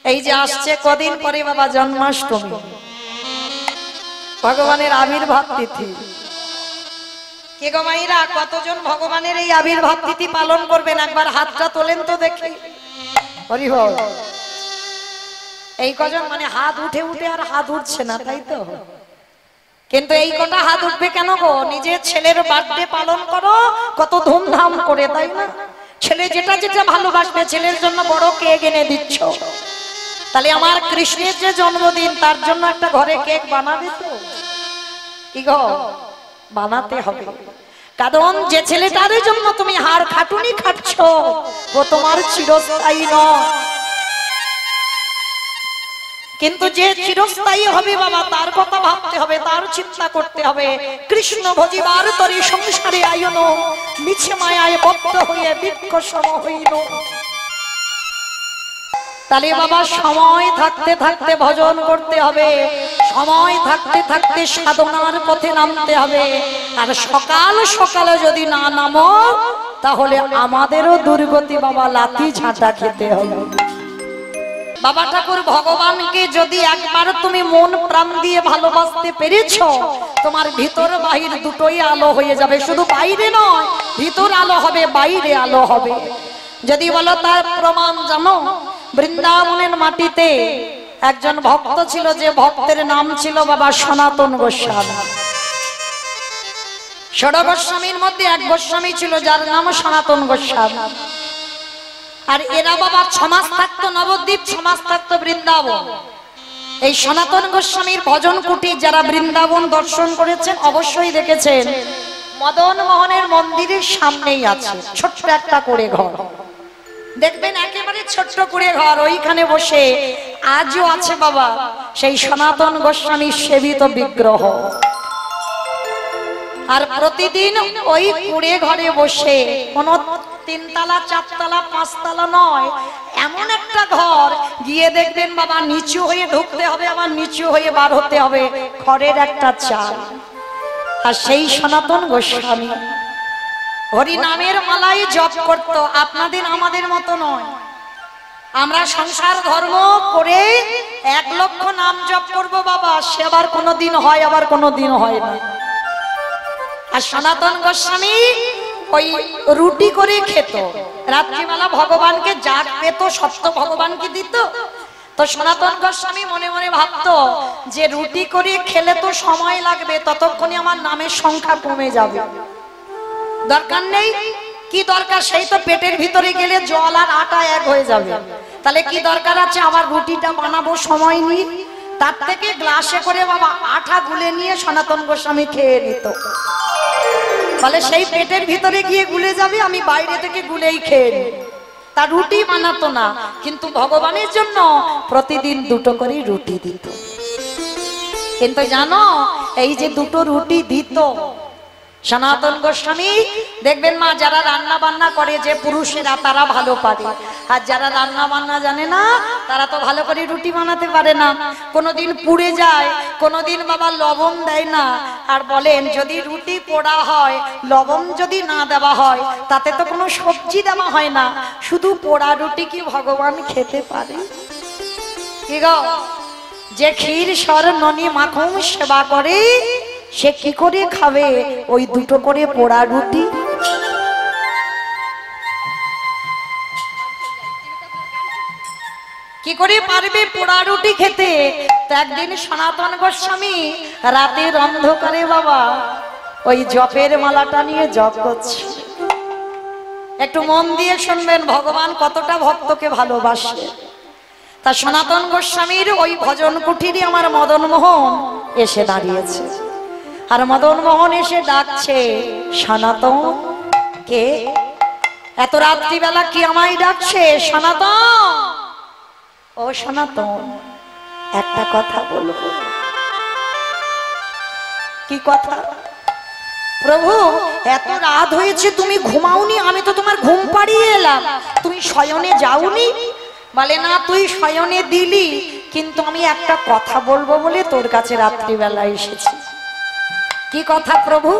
এই যে আসছে কদিন পরে বাবা জন্মাষ্টমী, ভগবানের আবির্ভাব তিথি। কে গো মাইরা, কতজন ভগবানের এই আবির্ভাব তিথি পালন করবেন? একবার হাতটা তোলেন তো দেখি। হরি বল। এই কজন মানে হাত উঠে উঠে আর হাত উঠছে না, তাই তো? কিন্তু এই কটা হাত উঠবে কেন গো? নিজের ছেলের বার্থডে পালন করো কত ধুমধাম করে, তাই না? ছেলে যেটা যেটা ভালোবাসবে ছেলের জন্য বড় কেক এনে দিচ্ছ। তাহলে আমার কৃষ্ণের যে জন্মদিন তার জন্য একটা ঘরে কেক বানাবে তো? কি গো, বানাতে হবে। কারণ যে ছেলেটার জন্য তুমি হাড় খাটুনি খাচ্ছ ও তোমার চিরস্থায়ী নয়। কিন্তু যে চিরস্থায়ী হবে বাবা তার কথা ভাবতে হবে, তার চিন্তা করতে হবে। কৃষ্ণ ভজিবার তরি সংসারে আয়ন, মিছে মায়ায় বদ্ধ হয়ে বৃক্ষ সম হইল। তাহলে বাবা সময় থাকতে থাকতে ভজন করতে হবে, সময় থাকতে থাকতে সাধনার পথে নামতে হবে। আর সকাল সকালে যদি না নামো তাহলে আমাদেরও দুর্গতি বাবা, লাথি ঝাঁটা খেতে হবে। বাবা ঠাকুর ভগবানকে যদি একবার তুমি মন প্রাণ দিয়ে ভালোবাসতে পেরেছো, তোমার ভিতর বাহির দুটোই আলো হয়ে যাবে। শুধু বাইরে নয়, ভিতর আলো হবে, বাইরে আলো হবে। যদি বলো তার প্রমাণ জানো? বৃন্দাবনের মাটিতে একজন ভক্ত ছিল, যে ভক্তের নাম ছিল বাবা সনাতন গোস্বামী। ষড় গোস্বামীর মধ্যে এক গোস্বামী ছিল যার নাম সনাতন গোস্বামী। আর এরা বাবা সমাজ থাকতো নবদ্বীপ, সমাজ থাকতো বৃন্দাবন। এই সনাতন গোস্বামীর ভজন কুটির যারা বৃন্দাবন দর্শন করেছেন অবশ্যই দেখেছেন, মদন মোহনের মন্দিরের সামনেই আছে ছোট্ট একটা করে ঘর। দেখবেন একেবারে ছোট্ট করে ঘর, ওইখানে বসে আজও আছে বাবা সেই সনাতন গোস্বামীর সেবিত বিগ্রহ। আর প্রতিদিন ওই কুড়ে ঘরে বসে, কোন তিনতলা চারতলা পাঁচতলা নয়, এমন একটা ঘর গিয়ে দেখবেন বাবা নিচু হয়ে ঢুকতে হবে, আবার নিচু হয়ে বার হতে হবে, খড়ের একটা চাল। আর সেই সনাতন গোস্বামী হরি নামের মালাই জপ করত। আপনাদের আমাদের মতো নয়, আমরা সংসার ধর্ম করে 1 লক্ষ নাম জপ করব বাবা, সে আবার কোনোদিন হয় আবার কোনোদিন হয় না। আর সনাতন গোস্বামী ওই রুটি করে খেত, রাত্রিবেলা ভগবানকে যা পেত সত্য ভগবানকে দিত। তো সনাতন গোস্বামী মনে মনে ভাবতো যে রুটি করে খেলে তো সময় লাগবে, ততক্ষণে আমার নামের সংখ্যা কমে যাবে, দরকার নেই। কি দরকার? সেই তো পেটের ভিতরে গেলে জল আর আটা এক হয়ে যাবে, তাহলে কি দরকার আছে আমার রুটিটা বানাবো সময় নিয়ে? তার থেকে গ্লাসে করে বাবা আটা গুলে নিয়ে সনাতন গোস্বামী খেয়ে নিত। ফলে সেই পেটের ভিতরে গিয়ে গুলে যাবে, আমি বাইরে থেকে গুলেই খেয়ে নিই। তা রুটি বানাতো না, কিন্তু ভগবানের জন্য প্রতিদিন 2টো করে রুটি দিত। কিন্তু জানো এই যে 2টো রুটি দিত সনাতন গোস্বামী, দেখবেন মা যারা রান্না বান্না করে যে পুরুষেরা তারা ভালো পারে, আর যারা রান্না বান্না জানে না তারা তো ভালো করে রুটি বানাতে পারে না। কোনোদিন পুড়ে যায়, কোনোদিন বাবা লবণ দেয় না। আর বলেন যদি রুটি পোড়া হয়, লবণ যদি না দেওয়া হয়, তাতে তো কোনো সবজি দেওয়া হয় না, শুধু পোড়া রুটি কি ভগবান খেতে পারে? কি গো, যে ক্ষীর সর ননি মাখন সেবা করে সে কি করে খাবে ওই 2টো করে পোড়া রুটি? কি করে পারবে পোড়া রুটি খেতে? তো একদিন সনাতন গোস্বামী রাতের অন্ধকারে বাবা ওই জপের মালাটা নিয়ে জপ করছে। একটু মন দিয়ে শুনবেন ভগবান কতটা ভক্তকে ভালোবাসে। তা সনাতন গোস্বামীর ওই ভজন কুঠিরে আমার মদন মোহন এসে দাঁড়িয়েছে। আর মদন মোহন এসে ডাকছে, সনাতন কে? এত রাত্রিবেলা কি আমায় ডাকছে? সনাতন, ও সনাতন একটা কথা বলবো। কি কথা? প্রভু এত রাত হয়েছে তুমি ঘুমাওনি, আমি তো তোমার ঘুম পাড়িয়ে এলাম, তুমি শয়নে যাওনি? বলে না, তুই শয়নে দিলি, কিন্তু আমি একটা কথা বলবো বলে তোর কাছে রাত্রিবেলা এসেছি। কি কথা প্রভু?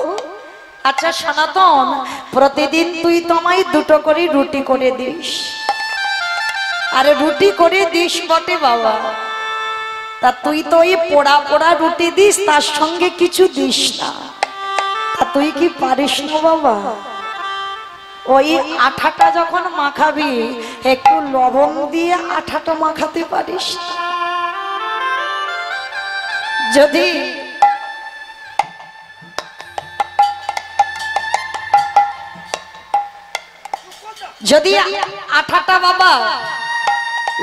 আচ্ছা সনাতন, প্রতিদিন তুই তোমায় 2টো করে রুটি করে দিস, আরে রুটি করে দিস বটে বাবা, তা তুই তো ওই পোড়া পোড়া রুটি দিস, তার সঙ্গে কিছু দিস না। তা তুই কি পারিস না বাবা? ওই আঠাটা যখন মাখাবি একটু লবণ দিয়ে আঠাটা মাখাতে পারিস? যদি যদি আঠাটা বাবা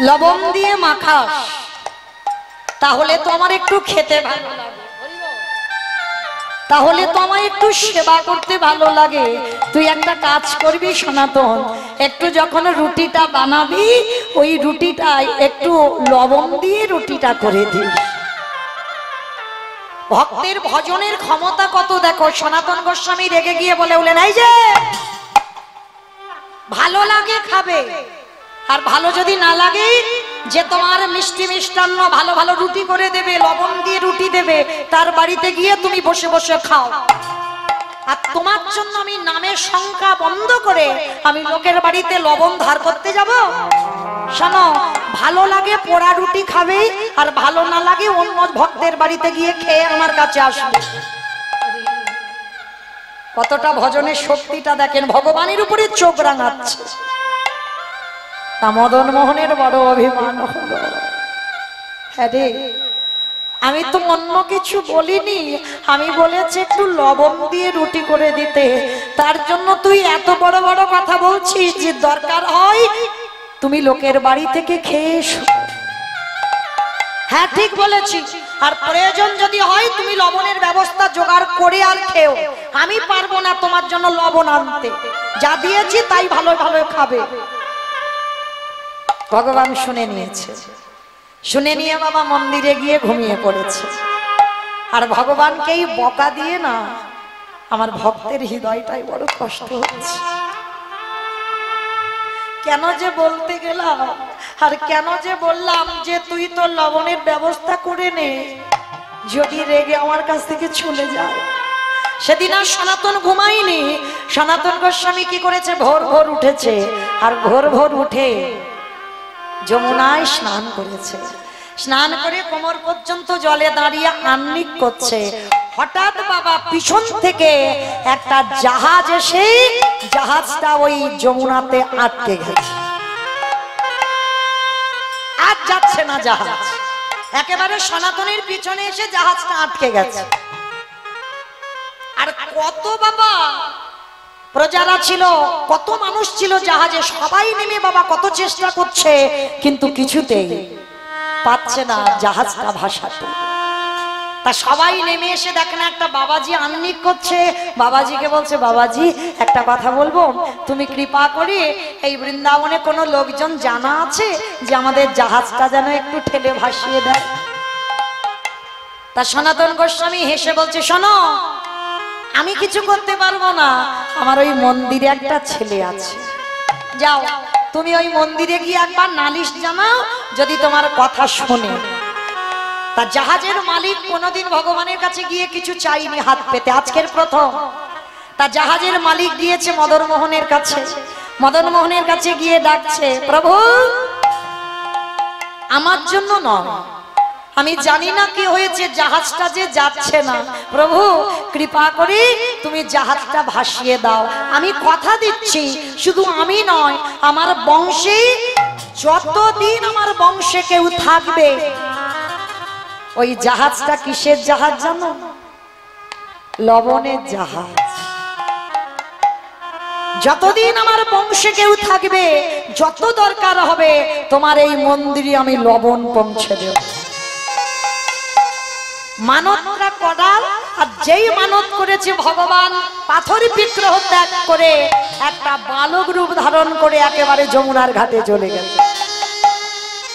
লবণ দিয়ে মাখাস তাহলে তো আমার একটু খেতে ভালো লাগে, তাহলে তো আমার একটু সেবা করতে ভালো লাগে। তুই একটা কাজ করবি সনাতন, একটু যখন রুটিটা বানাবি ওই রুটিটা একটু লবণ দিয়ে রুটিটা করে দিস। ভক্তের ভজনের ক্ষমতা কত দেখো। সনাতন গোস্বামী রেগে গিয়ে বলে নাই যে ভালো লাগে খাবে, আর ভালো যদি না লাগে যে তোমার মিষ্টি মিষ্টান্ন ভালো ভালো রুটি করে দেবে, লবণ দিয়ে রুটি দেবে, তার বাড়িতে গিয়ে তুমি বসে বসে খাও। আর তোমার জন্য আমি নামের সংখ্যা বন্ধ করে আমি লোকের বাড়িতে লবণ ধার করতে যাব? শোনো, ভালো লাগে পোড়া রুটি খাবে, আর ভালো না লাগে অন্য ভক্তের বাড়িতে গিয়ে খেয়ে আমার কাছে আসবে। কতটা ভজনের শক্তিটা দেখেন, ভগবানের উপরে চোখ রাঙাচ্ছে। তা মদন মোহনের বড় অভিমান হলো। হ্যাঁ রে, আমি তো অন্য কিছু বলিনি, আমি বলেছি একটু লবণ দিয়ে রুটি করে দিতে। তার জন্য তুই এত বড় বড় কথা বলছিস যে দরকার হয় তুমি লোকের বাড়ি থেকে খেয়ে এসো। হ্যাঁ ঠিক বলেছি, আর প্রয়োজন যদি হয় তুমি লবণের ব্যবস্থা জোগাড় করে আর খেও। আমি পারবো না তোমার জন্য লবণ আনতে, যা দিয়েছি তাই ভালো ভালো খাবে। ভগবান শুনে নিয়েছে, শুনে নিয়ে বাবা মন্দিরে গিয়ে ঘুমিয়ে পড়েছে। আর ভগবানকেই বকা দিয়ে না আমার ভক্তের হৃদয়টাই বড় কষ্ট হচ্ছে। কেন যে বলতে গেলাম, আর কেন যে বললাম যে তুই তো লবণের ব্যবস্থা করে নে, যদি রেগে আমার কাছ থেকে চলে যায়। সেদিন আর সনাতন ঘুমাইনি। সনাতন গোস্বামী কি করেছে, ভোর ভোর উঠেছে, আর ভোর ভোর উঠে যমুনায় স্নান করেছে। স্নান করে কোমর পর্যন্ত জলে দাঁড়িয়ে আহ্নিক করছে। হঠাৎ বাবা পিছন থেকে একটা জাহাজ এসে জাহাজটা ওই যমুনাতে আটকে গেছে। আর যাচ্ছে না জাহাজ, একেবারে সনাতনের পিছনে এসে জাহাজটা আটকে গেছে। আর কত বাবা প্রজারা ছিল, কত মানুষ ছিল জাহাজে, সবাই নেমে বাবা কত চেষ্টা করছে, কিন্তু কিছুতেই পাচ্ছে না জাহাজটা ভাসাতে। তা সবাই নেমে এসে দেখেন একটা বাবাজি আহ্নিক করছে। বাবাজিকে বলছে, বাবাজি একটা কথা বলবো, তুমি কৃপা করে এই বৃন্দাবনে কোনো লোকজন জানা আছে যে আমাদের জাহাজটা যেন একটু ঠেলে ভাসিয়ে দেয়? তা সনাতন গোস্বামী হেসে বলছে, শোনো, আমি কিছু করতে পারবো না, আমার ওই মন্দিরে একটা ছেলে আছে, যাও তুমি ওই মন্দিরে গিয়ে একবার নালিশ জানাও, যদি তোমার কথা শোনে। তা জাহাজের মালিক কোনোদিন ভগবানের কাছে গিয়ে কিছু চাইনি হাত পেতে, আজকের প্রথম। তা জাহাজের মালিক গিয়েছে মদন মোহনের কাছে। মদন মোহনের কাছে গিয়ে ডাকছে, প্রভু আমার জন্য নয়, আমি জানি না কি হয়েছে, জাহাজটা যে যাচ্ছে না, প্রভু কৃপা করে তুমি জাহাজটা ভাসিয়ে দাও। আমি কথা দিচ্ছি, শুধু আমি নয়, আমার বংশে যতদিন আমার বংশে কেউ থাকবে, ওই জাহাজটা কিসের জাহাজ জানো? লবণের জাহাজ। যতদিন আমার বংশে কেউ থাকবে, যত দরকার হবে তোমার এই মন্দিরে আমি লবণ পৌঁছে দেব। মানতরা কডাল, আর যেই মানত করেছে ভগবান পাথর বিগ্রহ ত্যাগ করে একটা বালক রূপ ধারণ করে একেবারে যমুনার ঘাটে চলে গেল।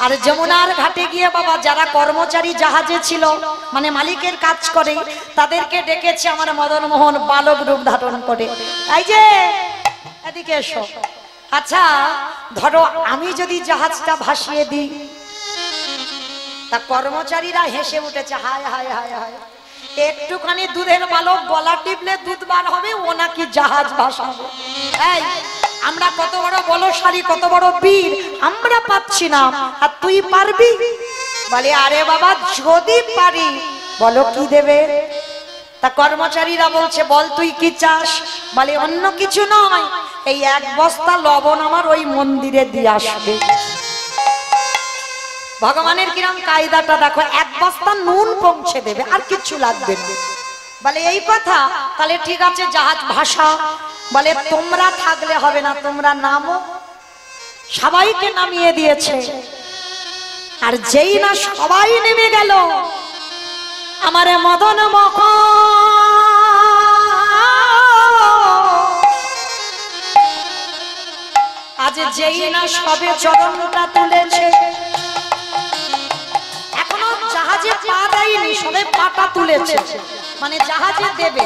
আর যমুনার ঘাটে গিয়ে বাবা যারা কর্মচারী জাহাজে ছিল, মানে মালিকের কাজ করে, তাদেরকে ডেকেছে আমার মদন মোহন বালক রূপ ধারণ করে, এই যে এদিকে এসো। আচ্ছা ধরো আমি যদি জাহাজটা ভাসিয়ে দিই, তা কর্মচারীরা হেসে উঠেছে, হায় হায় হায় হায়, একটুখানি দুধের বালক গলা টিপলে দুধ বার হবে, ও নাকি জাহাজ ভাসাবে। এই আমরা কত বড় বলশালী, কত বড় বীর, আমরা আমরা পাচ্ছি না, আর তুই পারবি? বলে আরে বাবা যদি পারি বলো কি দেবে? তা কর্মচারীরা বলছে বল তুই কি চাস? বলে অন্য কিছু নয়, এই এক বস্তা লবণ আমার ওই মন্দিরে দিয়ে আসবে। ভগবানের কিরম কায়দাটা দেখো, এক বস্তা নুন পৌঁছে দেবে, আর কিছু লাগবে না। বলে এই কথা, তাহলে ঠিক আছে জাহাজ ভাষা। বলে তোমরা থাকলে হবে না, তোমরা নামো। সবাইকে নামিয়ে দিয়েছে, আর যেই না সবাই নেমে গেল, আমার মদন মোহন আজ যেই না সবে চরণটা তুলেছে, এখনো জাহাজে পা দেয়নি, সবে পাটা তুলেছে, মানে জাহাজে দেবে।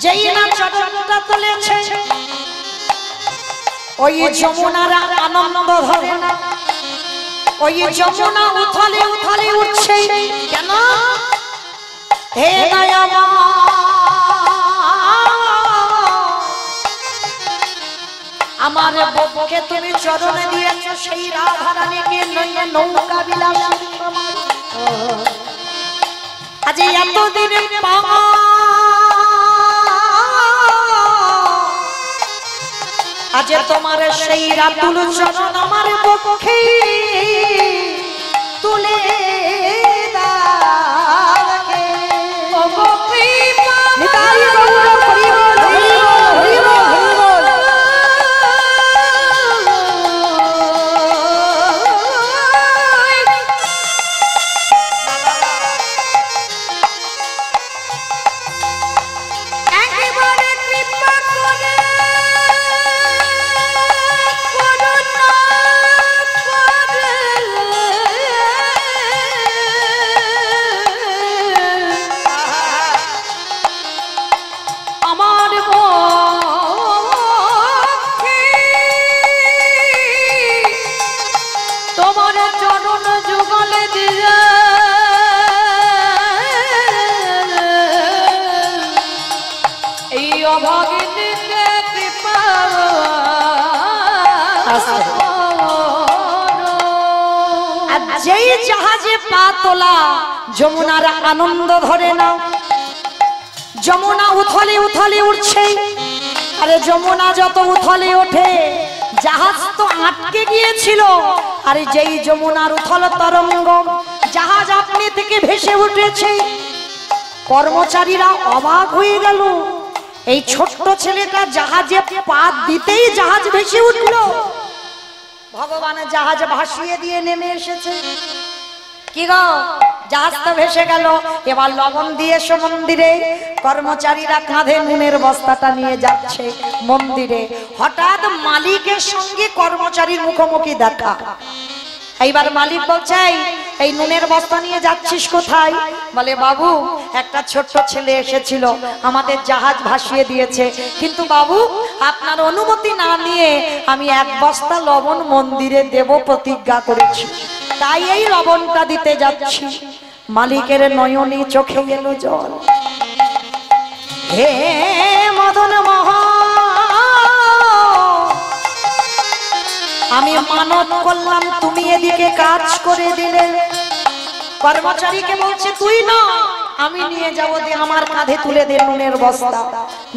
যেই না চরণটা তুলেছে, ওই যমুনার আনন্দ ধরে না, ওই যমুনা উথলে উথলে উঠছে। কেন? হে দয়াময়, আমার বউকে তুমি চরণে দিয়েছো, সেই রাধারানীকে নইয়ে নৌকা বিলাস। আজ এতদিন পাওয়া আজ তোমার সেই রাতুল চরণ আমার পক্ষে তুলে দাও। যেই জাহাজে পা তোলা, যমুনার আনন্দ ধরে না। যমুনা উথলে উথলে উঠছে, আরে যমুনা যত উথলে ওঠে, জাহাজ তো আটকে গিয়েছিল। আরে যেই যমুনার উথল তরঙ্গ, জাহাজ আপনি থেকে ভেসে উঠেছে। কর্মচারীরা অবাক হয়ে গেল, এই ছোট্ট ছেলেটা জাহাজে পা দিতেই জাহাজ ভেসে উঠলো। ভগবান জাহাজ ভাসিয়ে দিয়ে নেমে এসেছে। কি গো, জাহাজ তো ভেসে গেল, এবার লবণ দিয়ে এসো মন্দিরে। কর্মচারীরা কাঁধে নুনের বস্তাটা নিয়ে যাচ্ছে মন্দিরে। হঠাৎ মালিকের সঙ্গে কর্মচারীর মুখোমুখি দেখা। এইবার মালিক বলছে, এই নুনের বস্তা নিয়ে যাচ্ছিস কোথায়? বলে বাবু, একটা ছোট্ট ছেলে এসেছিল, আমাদের জাহাজ ভাসিয়ে দিয়েছে, কিন্তু বাবু আপনার অনুমতি না নিয়ে আমি এক বস্তা লবণ মন্দিরে দেব প্রতিজ্ঞা করেছি, তাই এই লবণটা দিতে যাচ্ছি। মালিকের নয়নে চোখে গেল জল। হে মদন মোহন, আমি মানত করলাম, তুমি এদিকে কাজ করে দিলে। কর্মচারীকে বলছে তুই না, আমি নিয়ে যাব, দে আমার কাঁধে তুলে দে নুনের বস্তা।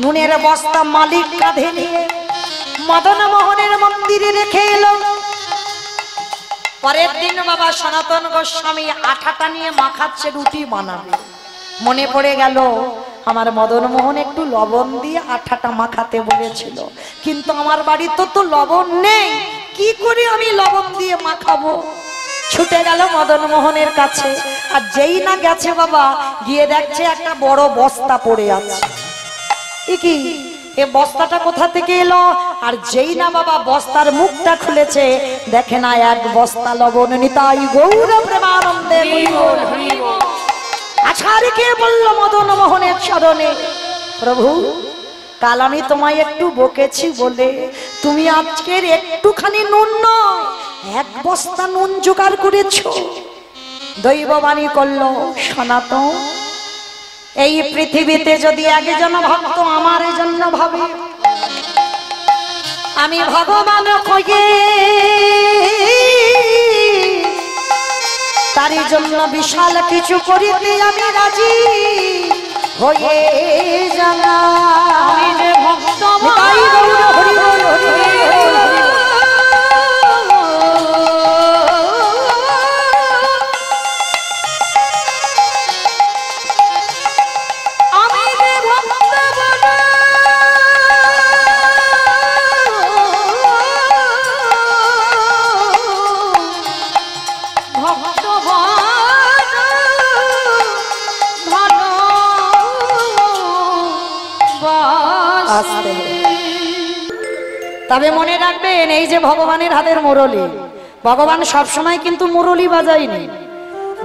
নুনের বস্তা মালিক কাঁধে নিয়ে মদন মোহনের মন্দিরে রেখে এলো। পরের দিন বাবা সনাতন গোস্বামী আটাটা নিয়ে মাখাচ্ছে, রুটি বানাবে। মনে পড়ে গেল আমার মদন মোহন একটু লবণ দিয়ে আটাটা মাখাতে বলেছিল, কিন্তু আমার বাড়িতে তো লবণ নেই, কি করে আমি লবণ দিয়ে মাখাবো? ছুটে গেল মদন মোহনের কাছে, আর যেই না গেছে বাবা, গিয়ে দেখছে একটা বড় বস্তা পড়ে আছে। কি এ বস্তাটা কোথা থেকে এলো? আর যেই না বাবা বস্তার মুখটা খুলেছে, দেখে না এক বস্তা লবণ। নিতাই গৌর প্রেমানন্দে আচার্যকে বলল মদন মোহনের চরণে, প্রভু কাল আমি তোমায় একটু বকেছি বলে তুমি আজকের একটুখানি নুন নয়, এক বস্তা নুন জোগাড় করেছো। দৈববাণী করল, সনাতন এই পৃথিবীতে যদি একজন ভক্ত আমার জন্য ভাবে, আমি ভগবান কয়ে তারই জন্য বিশাল কিছু করিতে আমি রাজি হয়ে জানা। আমি যে ভক্ত তবে মনে রাখবেন এই যে ভগবানের হাতের মুরলি, ভগবান সব সময় কিন্তু মুরলি বাজায়নি।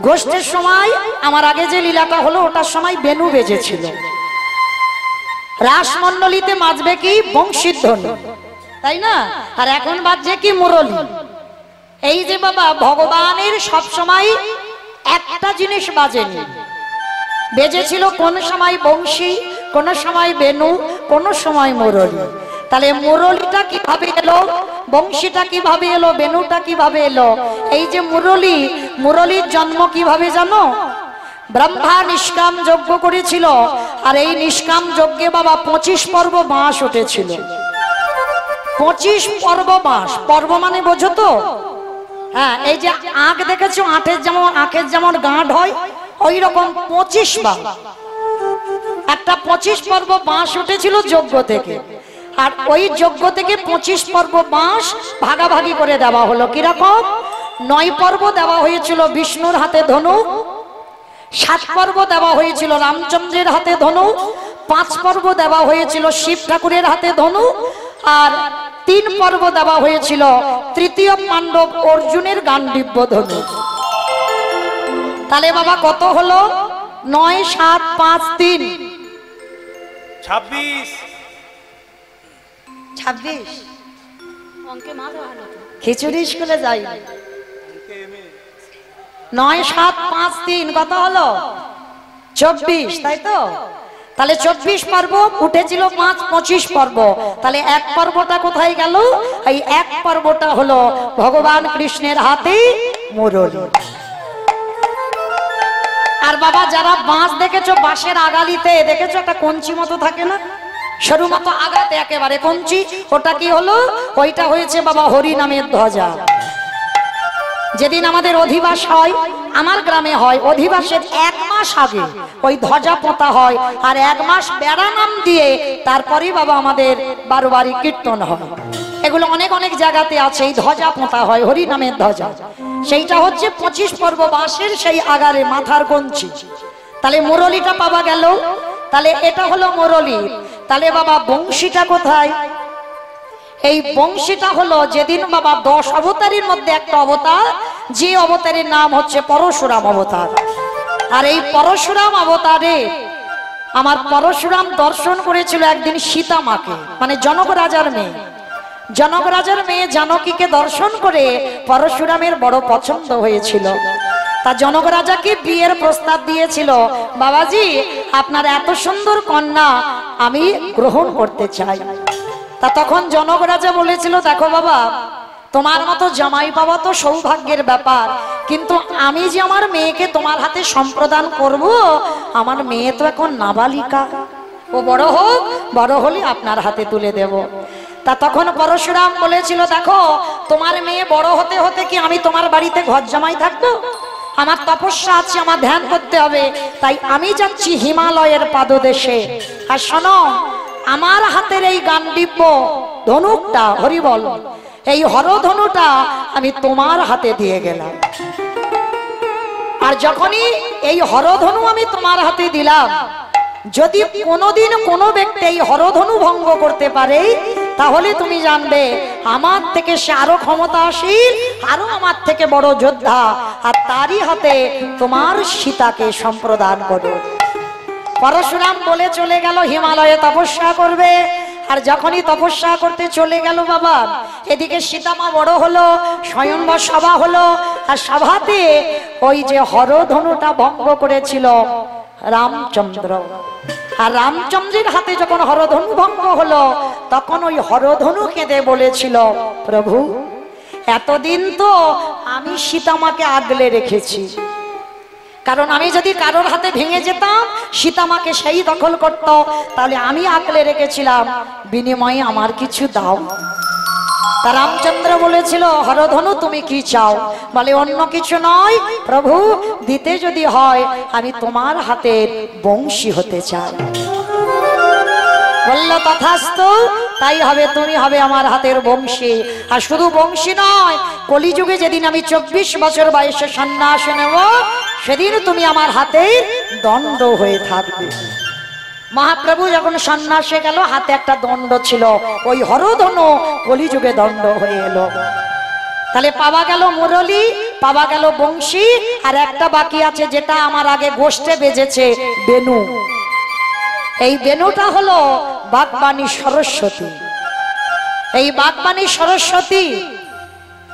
গোষ্ঠের সময় আমার আগে যে লীলাটা হলো ওটার সময় বেনু বেজেছিল। রাসমণ্ডলীতে বাজবে কি বংশীর ধ্বনি, তাই না? আর এখন বাজছে কি মুরলি। এই যে বাবা ভগবানের সব সময় একটা জিনিস বাজেনি, বেজেছিল কোন সময় বংশী, কোন সময় বেনু, কোন সময় মুরলি। তাহলে মুরলিটা কিভাবে এলো, বংশীটা কিভাবে এলো, বেনুটা কিভাবে এলো? এই যে মুরলি, মুরলির জন্ম কিভাবে জানো? ব্রহ্মা নিষ্কাম যজ্ঞ করেছিল, আর এই নিষ্কাম যজ্ঞে বাবা 25 পর্ব বাঁশ উঠেছিল। 25 পর্ব বাঁশ, পর্ব মানে বোঝো তো? হ্যাঁ, এই যে আখ দেখেছো, আখের যেমন গাঁট হয়, ওই রকম 25 বার একটা 25 পর্ব বাঁশ উঠেছিল যজ্ঞ থেকে। আর ওই যজ্ঞ থেকে 25 পর্ব বাঁশ ভাগাভাগি করে দেওয়া হলো। কিরকম? 9 পর্ব দেওয়া হয়েছিল বিষ্ণুর হাতে ধনুক, 7 পর্ব দেওয়া হয়েছিল রামচন্দ্রের হাতে ধনুক, 5 পর্ব দেওয়া হয়েছিল শিব ঠাকুরের হাতে ধনুক, আর 3 পর্ব দেওয়া হয়েছিল তৃতীয় পাণ্ডব অর্জুনের গান্ডীব্য ধনুক। তাহলে বাবা কত হলো? 9, 7, 5, 3 26। 26 খিচুড়ি স্কুলে যাই। 9, 7, 5, 3 কত হলো? 24, তাই তো? তাহলে 24 পর্ব উঠেছিল 5, 25 পর্ব। তাহলে এক পর্বটা কোথায় গেল? এই এক পর্বটা হলো ভগবান কৃষ্ণের হাতে মুরলি। আর বাবা যারা বাঁশ দেখেছো, বাঁশের আগালিতে দেখেছো একটা কঞ্চি মতো থাকে না, সরু মতো আগাতে একেবারে কঞ্চি, ওটা কি হলো? ওইটা হয়েছে বাবা হরি নামের ধ্বজা। যেদিন আমাদের অধিবাস হয়, আমার গ্রামে হয়, অধিবাসের 1 মাস আগে ওই ধ্বজা পোঁতা হয়, আর 1 মাস বেড়া নাম দিয়ে তারপরেই বাবা আমাদের 12 বাড়ি কীর্তন হয়। এগুলো অনেক অনেক জায়গাতে আছে, এই ধ্বজা পোঁতা হয় হরি নামের ধ্বজা। সেইটা হচ্ছে 25 পর্ব বাঁশের সেই আগারে মাথার কঞ্চি। তাহলে মুরলিটা পাওয়া গেল। তাহলে এটা হলো মুরলি। তাহলে বাবা বংশীটা কোথায়? এই বংশীটা হলো যেদিন বাবা 10 অবতারের মধ্যে একটা অবতার, যে অবতারের নাম হচ্ছে পরশুরাম অবতার। আর এই পরশুরাম অবতারে আমার পরশুরাম দর্শন করেছিল একদিন সীতা মাকে, মানে জনক রাজার মেয়ে। জনক রাজার মেয়ে জানকীকে দর্শন করে পরশুরামের বড় পছন্দ হয়েছিল। তা জনক রাজাকে বিয়ের প্রস্তাব দিয়েছিল, বাবাজি আপনার এত সুন্দর কন্যা আমি গ্রহণ করতে চাই। তা তখন জনক রাজা বলেছিল, দেখো বাবা তোমার মতো জামাই পাওয়া তো সৌভাগ্যের ব্যাপার, কিন্তু আমি যে আমার মেয়েকে তোমার হাতে সম্প্রদান করব, আমার মেয়ে তো এখন নাবালিকা, ও বড় হোক, বড় হলে আপনার হাতে তুলে দেব। তা তখন পরশুরাম বলেছিল, দেখো তোমার মেয়ে বড় হতে হতে কি আমি তোমার বাড়িতে ঘর জামাই থাকবো? আমার তপস্যা আছে, আমার ধ্যান করতে হবে, তাই আমি যাচ্ছি হিমালয়ের পাদদেশে। আর শোনো, আমার হাতের এই গান্ডীব্য ধনুকটা, হরি বল, এই হরধনুটা আমি তোমার হাতে দিয়ে গেলাম। আর যখনই এই হরধনু আমি তোমার হাতে দিলাম, যদি কোনোদিন কোনো ব্যক্তি এই হরধনু ভঙ্গ করতে পারে, তাহলে তুমি জানবে আমার থেকে সে আরো ক্ষমতাশীল, আরো আমার থেকে বড় যোদ্ধা, আর তারই হাতে তোমার সীতাকে সম্প্রদান করো। পরশুরাম বলে চলে গেল হিমালয়ে তপস্যা করবে। আর যখনই তপস্যা করতে চলে গেল বাবা, এদিকে সীতামা বড় হলো, স্বয়ংবর সভা হলো, আর সভাতে ওই যে হরধনুটা ভঙ্গ করেছিল রামচন্দ্র, আর রামচন্দ্রের হাতে যখন হরধনু ভঙ্গ হলো, তখন ওই হরধনু কেঁদে বলেছিল, প্রভু এতদিন তো আমি সীতামাকে আগলে রেখেছি, কারণ আমি যদি কারোর হাতে ভেঙে যেতাম সীতামাকে সেই দখল করত, তাহলে আমি আগলে রেখেছিলাম, বিনিময়ে আমার কিছু দাও। তা রামচন্দ্র বলেছিল, হরধনু তুমি কি চাও? বলে অন্য কিছু নয় প্রভু, দিতে যদি হয় আমি তোমার হাতের বংশী হতে চাই। বলল তথাস্তু, তাই হবে, তুমি হবে আমার হাতের বংশী। আর শুধু বংশী নয়, কলিযুগে যেদিন আমি 24 বছর বয়সে সন্ন্যাস নেব, সেদিন তুমি আমার হাতের দণ্ড হয়ে থাকবে। মহাপ্রভু যখন সন্ন্যাসে গেল, হাতে একটা দণ্ড ছিল, ওই হরধনু কলিযুগে দণ্ড হয়ে এলো। তাহলে পাওয়া গেল মুরলী, পাওয়া গেল বংশী, আর একটা বাকি আছে যেটা আমার আগে গোষ্ঠে বেজেছে, বেনু। এই বেনুটা হলো বাগবানী সরস্বতী। এই বাগবানী সরস্বতী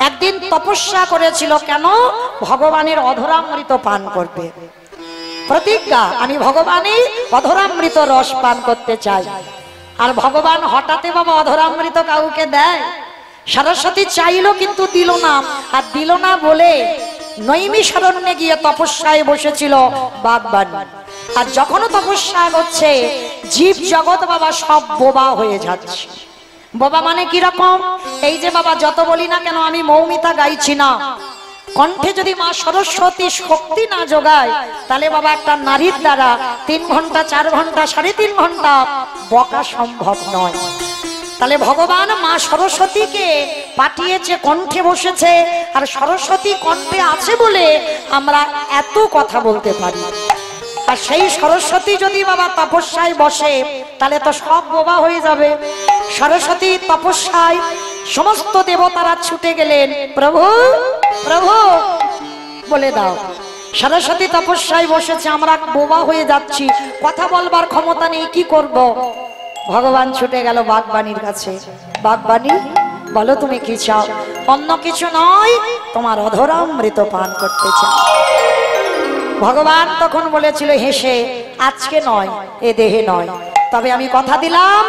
একদিন তপস্যা করেছিল, কেন? ভগবানের অধরামৃত পান করবে। প্রতিজ্ঞা, আমি ভগবানের অধরামৃত রস পান করতে চাই। আর ভগবান হঠাৎই বাবা অধরামৃত কাউকে দেয়? সরস্বতী চাইলো কিন্তু দিল না। আর দিল না বলে নৈমিষারণ্যে গিয়ে তপস্যায় বসেছিল বাগবানী। আর যখন তপস্যা করছে, জীব জগৎ বাবা সব বোবা হয়ে যাচ্ছে। বোবা মানে কিরকম? এই যে বাবা যত বলি না কেন আমি মৌমিতা গাইছি না, কণ্ঠে যদি মা সরস্বতী শক্তি না যোগায়, তাহলে বাবা একটা নারীর দ্বারা 3 ঘন্টা 4 ঘন্টা 3.5 ঘন্টা বকা সম্ভব নয়। তাহলে ভগবান মা সরস্বতীকে পাঠিয়েছে, কণ্ঠে বসেছে। আর সরস্বতী কণ্ঠে আছে বলে আমরা এত কথা বলতে পারি। আর সেই সরস্বতী যদি বাবা তপস্যায় বসে, তাহলে তো সব বোবা হয়ে যাবে। সরস্বতী তপস্যায় সমস্ত দেবতারা ছুটে গেলেন, প্রভু প্রভু বলে দাও। সরস্বতী তপস্যায় বসেছে, আমরা বোবা হয়ে যাচ্ছি, কথা বলবার ক্ষমতা নেই, কি করব? ভগবান ছুটে গেল বাগবানীর কাছে। বাগবানী বলো তুমি কি চাও? অন্য কিছু নয়, তোমার অধরামৃত পান করতে চাও। ভগবান তখন বলেছিল হেসে, আজকে নয়, এ দেহে নয়, তবে আমি কথা দিলাম,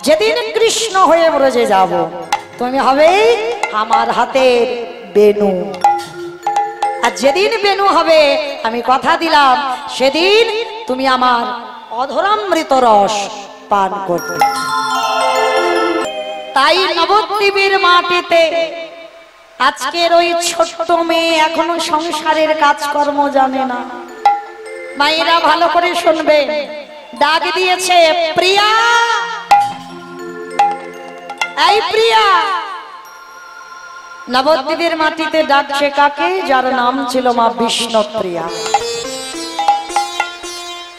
যেদিন কৃষ্ণ হয়ে ব্রজে যাব, তুমি হবে আমার হাতের বেনু। আর যেদিন বেনু হবে, আমি কথা দিলাম, সেদিন তুমি আমার অধরামৃত রস পান করবে। তাই নবদ্বীপের মাটিতে আজকের ওই ছোট্ট মেয়ে এখনো সংসারের কাজকর্ম জানে না। মায়েরা ভালো করে শুনবে, ডাক দিয়েছে, প্রিয়া, এই প্রিয়া। নবদ্বীপের মাটিতে ডাকছে কাকে? যার নাম ছিল মা বিষ্ণুপ্রিয়া।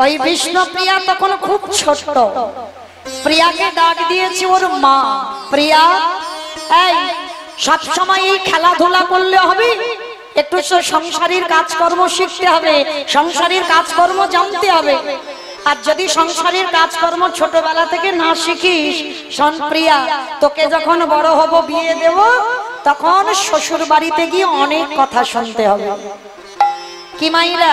ওই বিষ্ণুপ্রিয়া তখন খুব ছোট। প্রিয়াকে ডাক দিয়েছে ওর মা, প্রিয়া, এই সবসময় এই খেলাধুলা করলে হবে? একটু সংসারের কাজকর্ম শিখতে হবে, সংসারের কাজকর্ম জানতে হবে। আর যদি সংসারের কাজকর্ম ছোটবেলা থেকে না শিখিস, শোন প্রিয়া, তোকে যখন বড় হব, বিয়ে দেব, তখন শ্বশুর বাড়িতে গিয়ে অনেক কথা শুনতে হবে। কি মাইরা,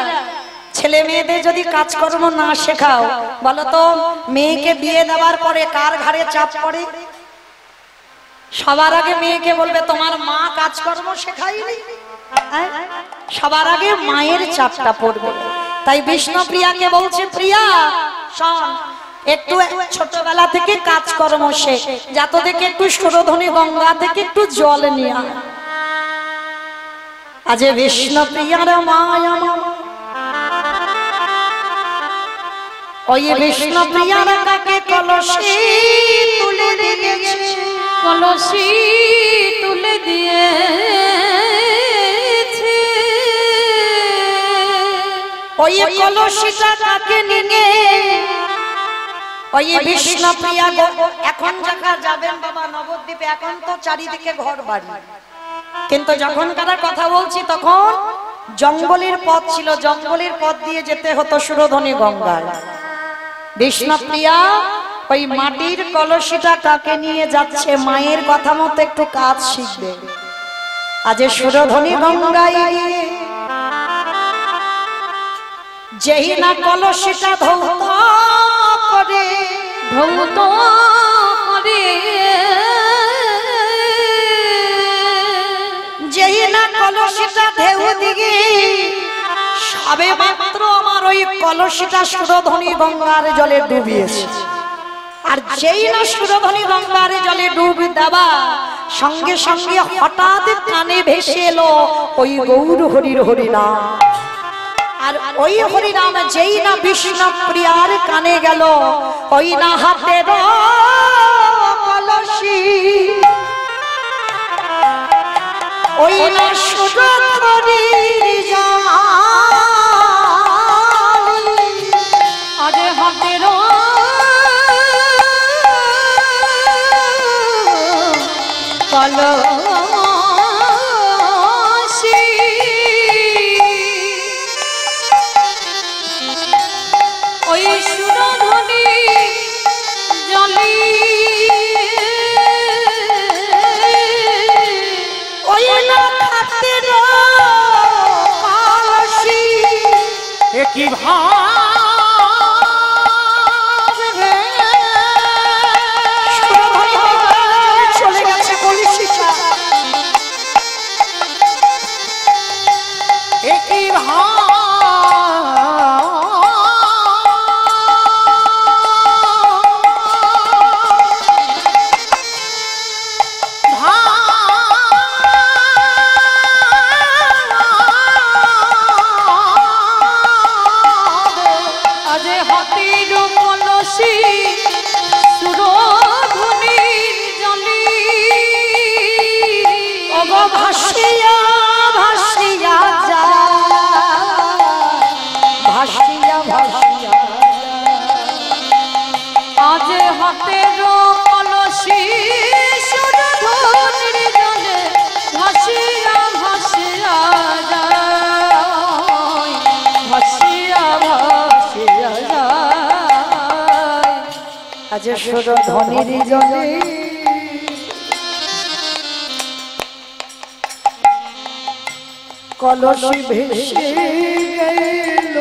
ছেলে মেয়েদের যদি কাজকর্ম না শেখাও, বলো তো মেয়েকে বিয়ে দেওয়ার পরে কার ঘাড়ে চাপ পড়ে? সবার আগে মেয়েকে বলবে তোমার মা কাজকর্ম শেখায়নি, সবার আগে মায়ের চাপটা পড়বে। তাই বিষ্ণুপ্রিয়াকে বলছে, প্রিয়া শোন, একটু ছোটবেলা থেকে কাজকর্ম শেখ, যাতে দেখে একটু সুরধনী গঙ্গা থেকে একটু জল নিয়ে আয়। আজ বিষ্ণুপ্রিয়ার মায়া, ওই বিষ্ণুপ্রিয়ার কাকে কলসি তুলে দিয়েছে, কলসি তুলে দিয়েছে। ওই কলসিটা কাকে নিয়ে ওই বিষ্ণুপ্রিয়া এখন যখন যাবেন বাবা নবদ্বীপে, এখন তো চারিদিকে ঘর বাড়ি, কিন্তু যখনকার কথা বলছি তখন জঙ্গলের পথ ছিল, জঙ্গলের পথ দিয়ে যেতে হতো সুরধনী গঙ্গায়। বিষ্ণুপ্রিয়া ওই মাটির কলসিটা কাকে নিয়ে যাচ্ছে? মায়ের কথা মতো একটু কাজ শিখবে। আজ সুরধনী গঙ্গায় যেই না কলসিটা ধৌত করে, ধৌত করে কলসিটা ঢেউ দিকে সবে মাত্র আমার ওই কলসিটা সুরধনী গঙ্গার জলে ডুবিয়েছে। আর যেই না সুরধনী গঙ্গার জলে ডুব দেওয়া সঙ্গে সঙ্গে হঠাৎ কানে ভেসে এলো ওই গৌর হরির হরিনাম। আর ওই হরিনাম যেই না বিষ্ণু প্রিয়ার কানে গেল, ওই না হাতের কলসি, ওই না সুরধনীর জল, আজ হাতের কলসি, ওই সুরধনী জলি, ওই না হাতের কলসি। কি ভাব চলে গেছে কলসিটা, কি ভাব ভাসিয়া ভাসিয়া যা, ভাসিয়া ভাসিয়া আজ হাতের কলসি সুরধনীর জলে ভাসিয়া ভাসিয়া যায়, ভাসিয়া ভাসিয়া যায়। আজ সুরধনীর জলে কলসি ভেসে গেল,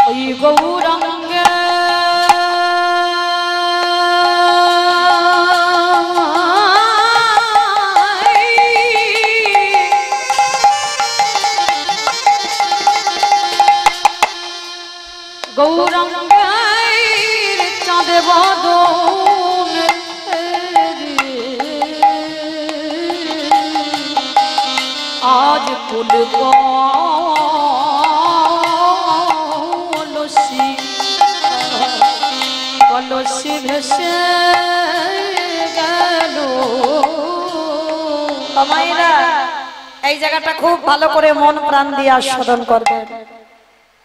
ওই গৌরাঙ্গে গৌরাঙ্গের চাঁদে বদন আজ ফুল কলসি, কলসি ভেসে গেল। মায়েরা এই জায়গাটা খুব ভালো করে মন প্রাণ দিয়ে আস্বাদন করবে,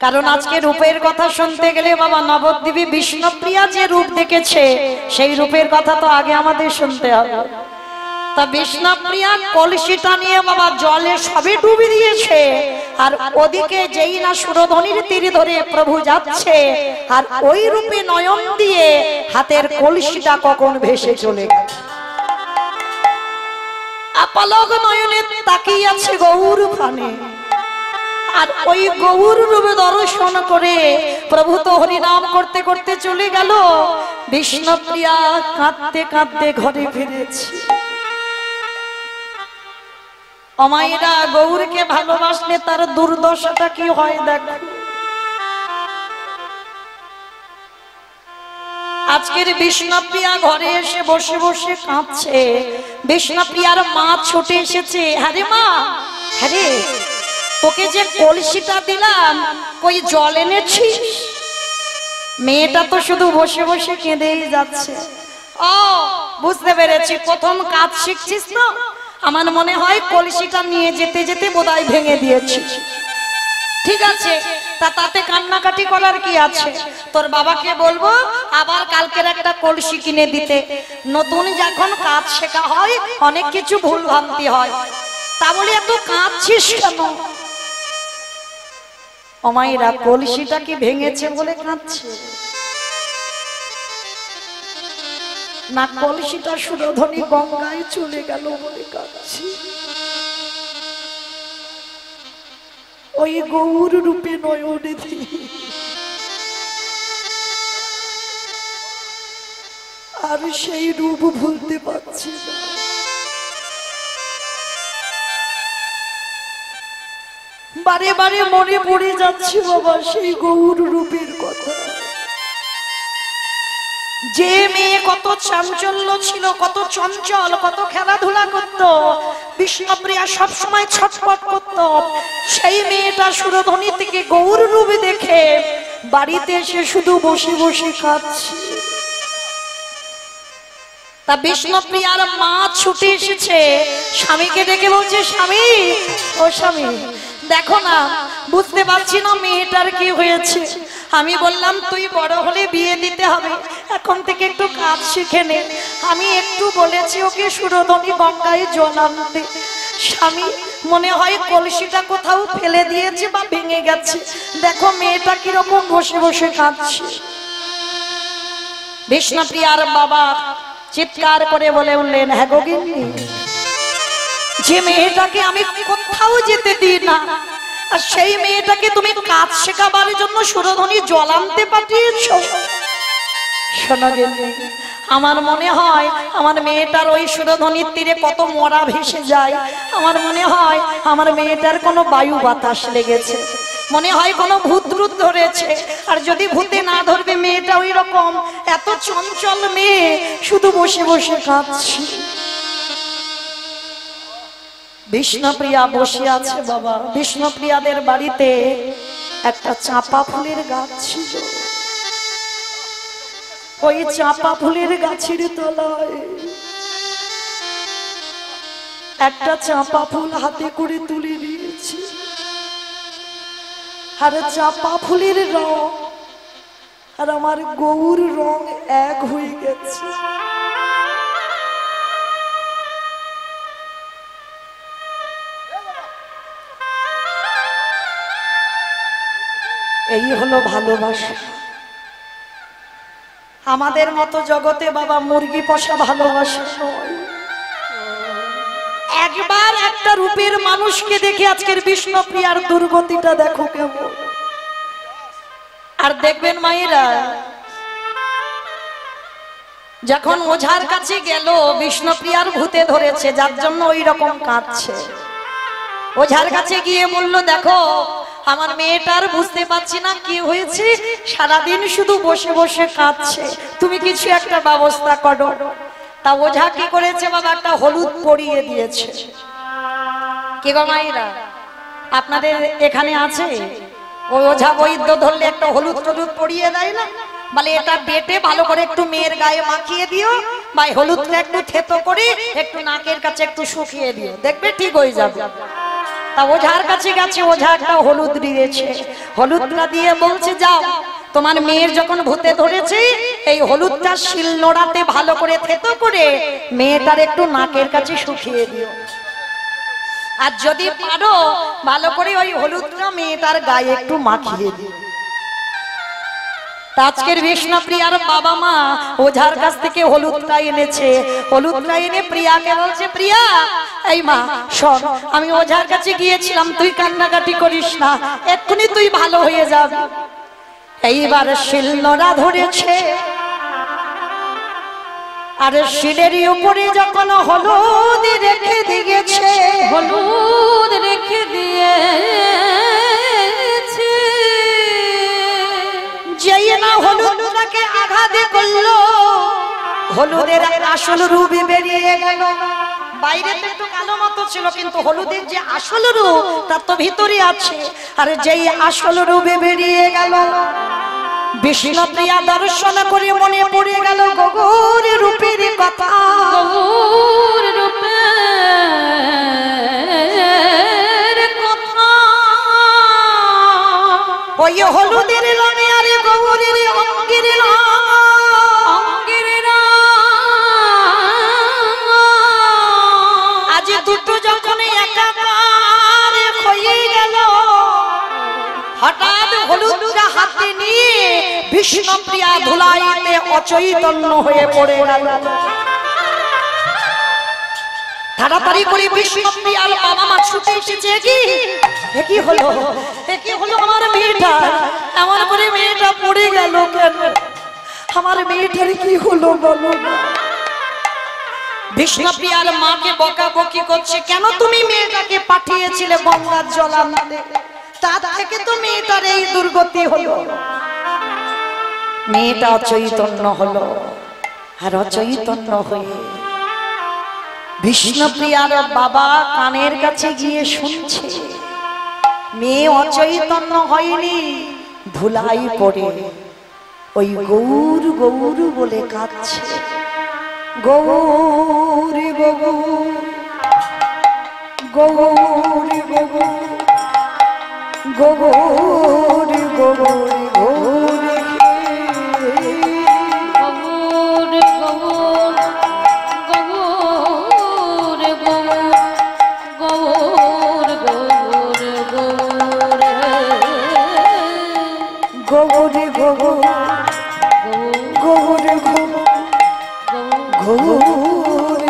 কারণ আজকে রূপের কথা শুনতে গেলে বাবা নবদ্বীপী বিষ্ণুপ্রিয়া যে রূপ দেখেছে সেই রূপের কথা তো আগে আমাদের শুনতে হবে। তা বিষ্ণুপ্রিয়া কলসিটা নিয়ে বাবা জলে সবে ডুবি দিয়েছে, আর ওদিকে যেই না সুরধনীর তীর ধরে প্রভু যাচ্ছে, আর ওই রূপে নয়ন দিয়ে হাতের কলসিটা কখন ভেসে চলে গেল। আপলক নয়নে তাকিয়ে আছে গৌর ফানে, আর ওই গৌর রূপে দর্শন করে প্রভু তো হরিনাম করতে করতে চলে গেল। বিষ্ণুপ্রিয়া কাঁদতে কাঁদতে ঘরে ফিরেছে। অমায়েরা গৌরকে ভালোবাসলে তার দুর্দশাটা কি হয় দেখো। আজকের বিষ্ণুপ্রিয়া ঘরে এসে বসে বসে কাঁদছে। বিষ্ণুপ্রিয়ার মা ছুটে এসেছে, আরে মা, আরে তোকে যে কলসিটা দিলাম কই জল এনেছিস? মেয়েটা তো শুধু বসে বসে কেঁদেই যাচ্ছে। ও বুঝতে পেরেছি, প্রথম কাজ শিখছিস না, আমার মনে হয় কলসিটা নিয়ে যেতে যেতে বোধহয় ভেঙে দিয়েছিস। ঠিক আছে, তা তাতে কান্নাকাটি করার কি আছে? তোর বাবাকে বলবো আবার কালকের একটা কলসি কিনে দিতে। নতুন যখন কাজ শেখা হয় অনেক কিছু ভুল ভ্রান্তি হয়, তা বলে এত কাঁদছিস কেন? অমাইরা কলসিটা কি ভেঙেছে বলে কাঁদছে না, কলসিটা সুরধনী গঙ্গায় চলে গেল বলে কাঁদছে। ওই গৌর রূপে নয়নে আর সেই রূপ ভুলতে পারছি না। বারে বারে মনে পড়ে যাচ্ছে বাবা সেই গৌর রূপের কথা। যে মেয়ে কত চাঞ্চল্য ছিল, কত চঞ্চল, কত খেলাধুলা করত, বিষ্ণুপ্রিয়া সবসময় ছটফট করত, সেই মেয়েটা সুরধনী থেকে গৌর রূপে দেখে বাড়িতে এসে শুধু বসে বসে কাঁদছে। তা বিষ্ণুপ্রিয়ার মা ছুটে এসেছে, স্বামীকে ডেকে বলছে, স্বামী ও স্বামী দেখো না, বুঝতে পারছি না মেয়েটার কি হয়েছে। আমি বললাম তুই বড় হলে বিয়ে দিতে হবে, এখন থেকে একটু কাজ শিখে নে। আমি একটু বলেছি ওকে সুরধনী গঙ্গায় জল আনতে, স্বামী মনে হয় কলসিটা কোথাও ফেলে দিয়েছে বা ভেঙে গেছে, দেখো মেয়েটা কিরকম বসে বসে কাঁদছে। বিষ্ণুপ্রিয়ার বাবা চিৎকার করে বলে উঠলেন, হ্যাঁ গো গিন্নি, যে মেয়েটাকে আমি কোথাও যেতে দিই না, আর সেই মেয়েটাকে তুমি কাজ শেখাবার জন্য সুরধনী জল আনতে পাঠিয়েছো। শোনো গিন্নি, আমার মনে হয় আমার মেয়েটার ওই সুরধনীর তীরে কত মরা ভেসে যায়, আমার মনে হয় আমার মেয়েটার কোনো বায়ু বাতাস লেগেছে, মনে হয় কোনো ভূত রূপ ধরেছে। আর যদি ভূতে না ধরবে মেয়েটা ওই রকম এত চঞ্চল মেয়ে শুধু বসে বসে কাঁদছে। বিষ্ণুপ্রিয়া বসে আছে বাবা। বিষ্ণুপ্রিয়াদের বাড়িতে একটা চাঁপা ফুলের গাছ ছিল, ওই চাঁপা ফুলের গাছের তলায় একটা চাঁপা ফুল হাতে করে তুলে নিয়েছি, আর চাঁপা ফুলের রং আর আমার গৌর রং এক হয়ে গেছে। এই হলো ভালোবাসা। আমাদের মতো জগতে বাবা মুরগি পোষা ভালোবাসা নয়। একবার একটা রূপের মানুষকে দেখে আজকের বিষ্ণুপ্রিয়ার দুর্গতিটা দেখো কেমন। আর দেখবেন মায়েরা, যখন ওঝার কাছে গেল বিষ্ণুপ্রিয়ার ভূতে ধরেছে, যার জন্য ওই রকম কাঁদছে, ওঝার কাছে গিয়ে বলল, দেখো আমার মেয়েটার বুঝতে পারছি না কি হয়েছে, সারাদিন শুধু বসে বসে কাঁদছে, তুমি কিছু একটা ব্যবস্থা করো। তা ওঝা কি করেছে বাবা, একটা হলুদ পরিয়ে দিয়েছে। কি গো মায়েরা, আপনাদের এখানে আছে ওই ওঝা বৈদ্য ধরলে একটা হলুদ টলুদ পরিয়ে দেয় না, বলে এটা বেটে ভালো করে একটু মেয়ের গায়ে মাখিয়ে দিও, বা হলুদটা একটু থেতো করে একটু নাকের কাছে একটু শুকিয়ে দিও, দেখবে ঠিক হয়ে যাবে। তা ওঝার কাছে গেছে, ওঝা একটা হলুদ দিয়েছে, হলুদটা দিয়ে বলছে, যাও তোমার মেয়ের যখন ভূতে ধরেছে এই হলুদটা শিল নোড়াতে ভালো করে থেতো করে মেয়েটার একটু নাকের কাছে শুকিয়ে দিও, আর যদি পারো ভালো করে ওই হলুদটা মেয়েটার গায়ে একটু মাখিয়ে দিও। আজকের বিষ্ণুপ্রিয়ার বাবা মা ওঝার কাছ থেকে হলুদটা এনেছে, হলুদটা এনে প্রিয়াকে বলছে, প্রিয়া এই মা শোন, আমি ওঝার কাছে গিয়েছিলাম, তুই কান্নাকাটি করিস না, এক্ষুনি তুই ভালো হয়ে যাবি। এইবার শিলনোড়া ধরেছে, আর শিলের উপরে যখন হলুদ রেখে দিয়েছে, হলুদ রেখে দিয়েছে, যেই না হলুদটাকে আঘাত করলো, হলুদের আসল রূপ বেরিয়ে গেল। বাইরে তো একটু কালো মতো ছিল, কিন্তু হলুদের যে আসল রূপ তার তো ভিতরে আছে, আর যেই আসল রূপে বেরিয়ে গেল, বিষ্ণুপ্রিয়া দর্শন করে মনে পড়ে গেল গৌর রূপের কথা। গৌর রূপের কথা, ওই হলুদের রঙে আর গৌরের অঙ্গের আজ দুটো যখন একাকার হয়ে গেল, হঠাৎ হলুদটা হাতে নিয়ে বিষ্ণুপ্রিয়া ধুলাইতে অচৈতন্য হয়ে পড়ে গেল। তাড়াতাড়ি করে বিষ্ণুপ্রিয়ার বাবা মা ছুটে এসেছে, কি হলো, কি হলো আমার মেয়েটা, আমার পরে মেয়েটা পড়ে গেল কেন, আমার মেয়েটার কি হলো বলো না। বিষ্ণুপ্রিয়ার মাকে বকাবকি করছে, কেন তুমি মেয়েটাকে পাঠিয়েছিলে গঙ্গার জল আনতে, তার থেকে তো মেয়েটার এই দুর্গতি হলো। মেয়েটা অচৈতন্য হলো, আর অচৈতন্য হয়ে বিষ্ণুপ্রিয়ার বাবা কানের কাছে গিয়ে শুনছে মেয়ে অচৈতন্য হয়নি, ধুলাই পড়ে ওই গৌর গৌর বলে কাঁদছে। গৌর গৌর গৌর গৌর গৌর গৌর গৌর গৌর গৌর গৌর গৌর গৌর গৌর গৌর গৌর গৌর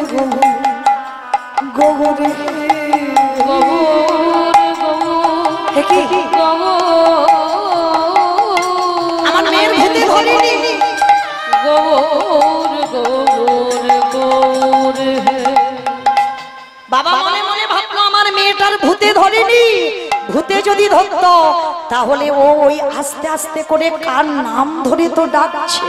গৌর গৌর আমার মেয়ের ভূতে ধরেনি। বাবা মনে মনে ভাবলো আমার মেয়েটার ভূতে ধরেনি, ভূতে যদি ধরতো তাহলে ও ওই আস্তে আস্তে করে কার নাম ধরে তো ডাকছে।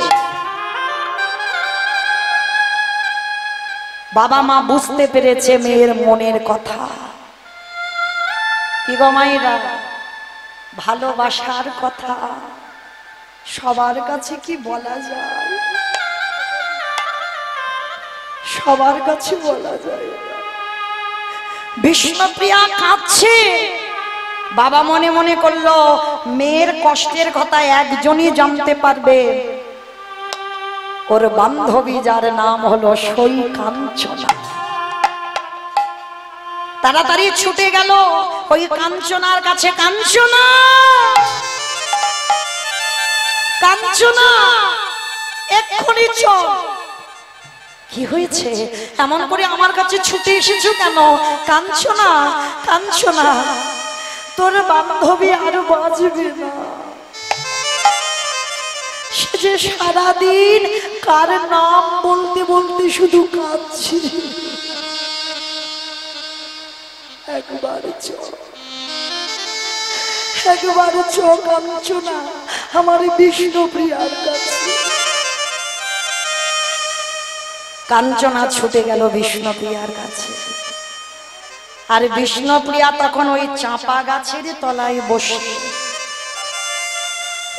বাবা মা বুঝতে পেরেছে মেয়ের মনের কথা। কি গো মায়েরা, ভালোবাসার কথা সবার কাছে কি বলা যায়? সবার কাছে বলা যায় না। বিষ্ণুপ্রিয়া কাঁদছে। বাবা মনে মনে করলো মেয়ের কষ্টের কথা একজনই জানতে পারবে, ওর বান্ধবী যার নাম হলো সই কাঞ্চনা। তাড়াতাড়ি ছুটে গেল ওই কাঞ্চনার কাছে। কাঞ্চনা, কাঞ্চনা, এক্ষুনি চল। কি হয়েছে? এমন করে আমার কাছে ছুটে এসেছো কেন? কাঞ্চনা, কাঞ্চনা, তোর বান্ধবী আর বাঁচবে না। সে যে সারাদিন কার নাম বলতে বলতে শুধু কাঁদছে। একবার চল, একবার চল কাঞ্চনা আমার বিষ্ণুপ্রিয়ার কাছে। কাঞ্চনা ছুটে গেল বিষ্ণুপ্রিয়ার কাছে। আর বিষ্ণুপ্রিয়া তখন ওই চাঁপা গাছের তলায় বসে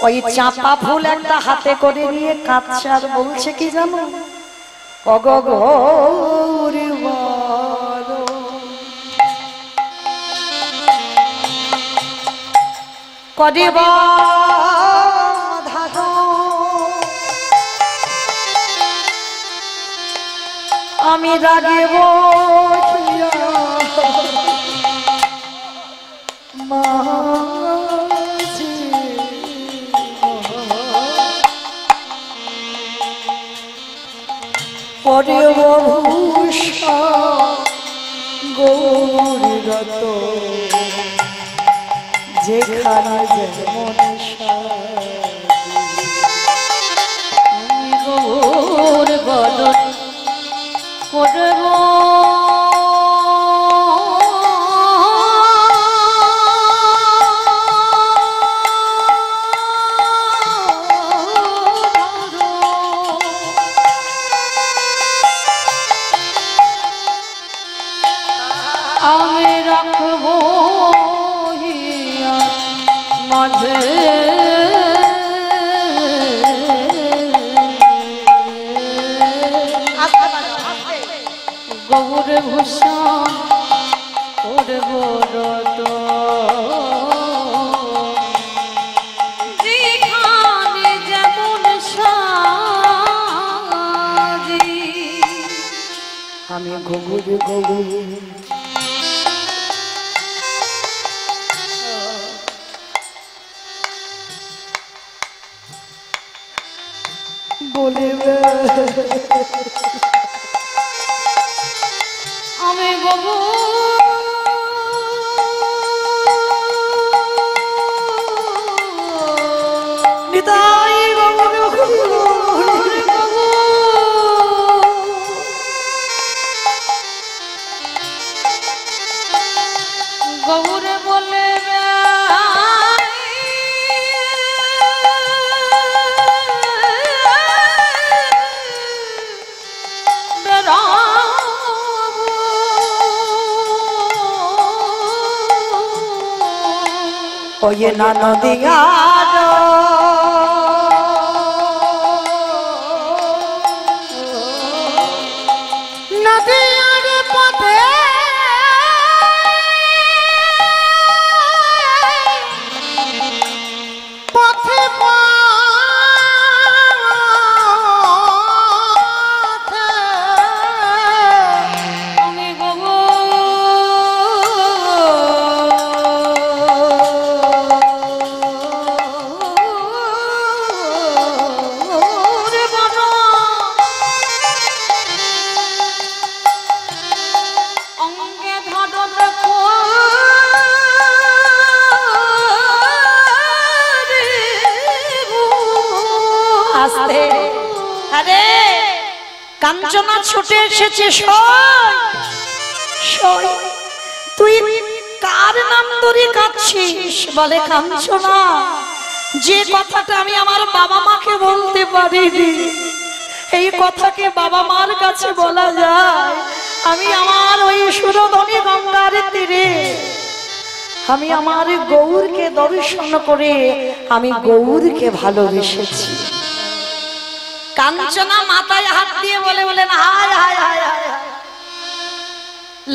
ওই চাঁপা ফুল একটা হাতে করে নিয়ে কাঁদছে আর বলছে কি জানো? অগগৌর করে বাঁধা আমি রাগে বসিয়া মাঝে পরে ভূষা গৌরত যেখানে যেমন গৌর বদন করব আমি রাখবো মাঝে গৌর ভূষণ করব রত যেখানে যেমন সাজি আমি গৌর গৌর বলে আমি গবু নিতাই গৌর গৌর বলে ওই না নদিয়ার নদিয়ার পথে পথে আমি গো রে বাবা অঙ্গে ধরো দেখো আস্তে আরে কাঞ্চনা ছুটে এসেছে তুই কার নাম ধরে কাঁদছিস? বলে কাঞ্চনা, যে কথাটা আমি আমার বাবা মাকে বলতে পারিনি, এই কথাকে বাবা মার কাছে বলা যায়? আমি আমার ওই সুরধনী গঙ্গার তীরে আমি আমার গৌরকে দর্শন করে আমি গৌরকে ভালোবেসেছি। কাঞ্চনা মাথায় হাত দিয়ে বলে বলেন হায় হায় হায় হায় হায়।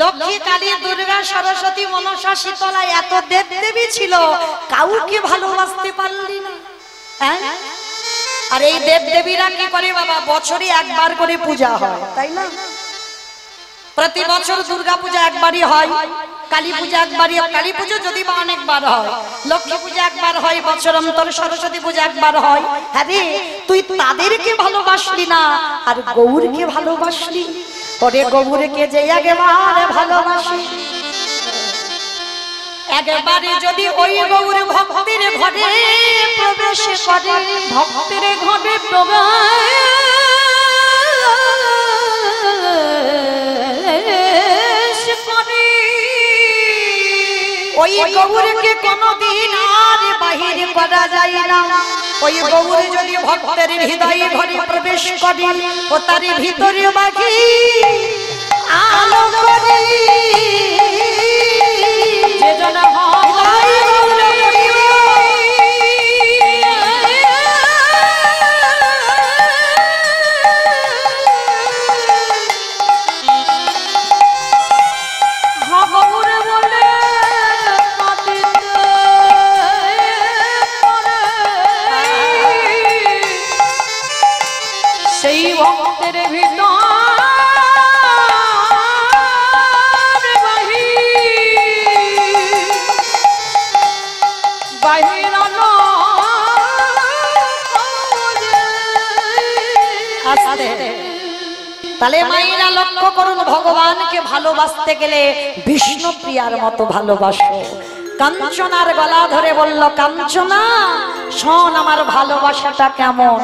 লক্ষ্মী, কালী, দুর্গা, সরস্বতী, মনসা, শীতলা এত দেব দেবী ছিল, কাউকে ভালোবাসতে পারলি না? হ্যাঁ, আর এই দেব দেবীরা কি করে বাবা? বছরে একবার করে পূজা হয়, তাই না? প্রতি বছর দুর্গা পূজা একবারই হয়, কালী পূজা একবারই, কালী পুজো যদি বা অনেকবার হয়, লক্ষ্মী পূজা একবার হয় বছর অন্তর, সরস্বতী পূজা একবার হয়। হ্যাঁ রে, তুই তাদেরকে ভালোবাসলি না আর গৌরকে ভালোবাসলি। ওরে গৌরকে যে একবারে ভালোবাসি, একবারে যদি ওই গৌর ভক্তের ঘরে প্রবেশ করে, ভক্তের ঘরে প্রবেশ করে, ওই গৌরকে কোনদিন আর বাহির করা যায় না। ওই গৌর যদি ভক্তের হৃদয় ঘরে প্রবেশ করে, ও তার ভিতরে বাকি আলো করে যে জন হয় গৌরে বলে সেই ভক্তের ভিতর তাহলে মায়েরা লক্ষ্য করুন, ভগবানকে ভালোবাসতে গেলে বিষ্ণু প্রিয়ার মতো ভালোবাসো। কাঞ্চনার গলা ধরে বলল, কাঞ্চনা শোন আমার ভালোবাসাটা কেমন।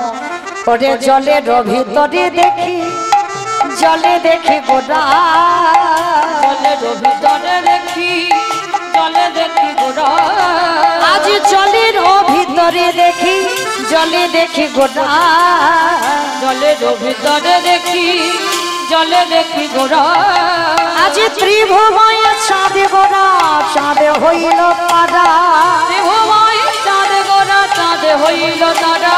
ওরে জলের ভিতরে দেখি, জলে দেখি গোড়া, জলের ভিতরে দেখি, জলে দেখি গোড়া, আজ জলের ভিতরে দেখি, জলে দেখি গোড়া, জলের ভিতরে দেখি, জলে দেখি গোড়া, আজ ত্রিভুবনে চাঁদ গোড়া, চাঁদ হইল তারা, ত্রিভুবনে চাঁদ গোড়া, চাঁদ হইল তারা,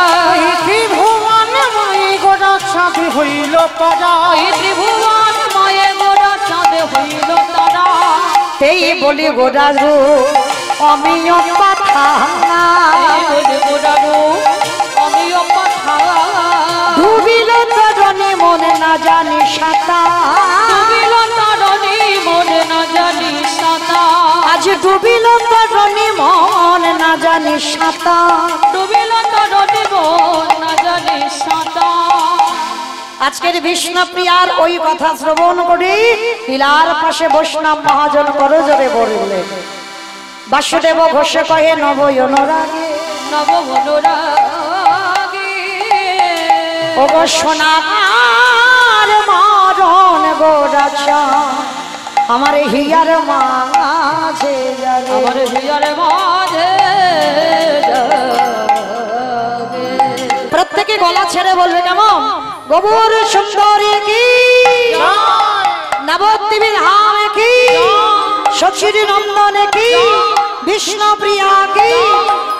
ত্রিভুবন মায়ে গোড়া চাঁদ হইল পারা, ত্রিভুবন মায়ে গোড়া, চাঁদ হইল তারা। এই বলি গোড়া রূপ অমিয় কথা না, ডুবিল তরণী মনে না জানি সাঁতার, আজ ডুবিল তরণী মন না জানি সাঁতার। আজকের বিষ্ণুপ্রিয়ার ওই কথা শ্রবণ করে লীলার পাশে বৈষ্ণব মহাজন করজোরে বললেন, বাসুদেব ঘোষে কহে নব অনুরাগে, ও গো সোনার মরণ গোরাচা, আমার হিয়ার মাঝে জাগে, আমার হিয়ার মাঝে প্রত্যেকে গলা ছেড়ে বলবে কেমন, গোবর সুন্দরী কি, নবদ্বীপের ধামে কি, শশীর নন্দনে কি, विष्णु प्रिया की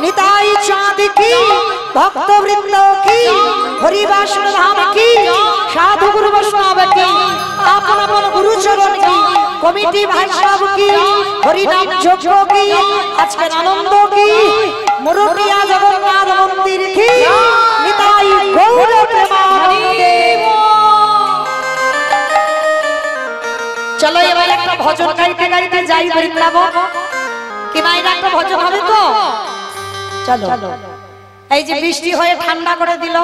निताई चाँद की भक्त वृंद की हरि वैष्णव धाम की साधु गुरु वैष्णव की आपन अपन गुरु चरण की कमिटी भाई साहब की हरि नाम यज्ञ की आज के आनंद की मुरुकिया जगन्नाथ मंदिर की निताई गौर प्रेमानंदे। चलो এবার একটা ভজন গাইতে গাইতে যাই বৃন্দাবন কি মাইরা একটা ভজন হবে তো চলো এই যে বৃষ্টি হয়ে ঠান্ডা করে দিল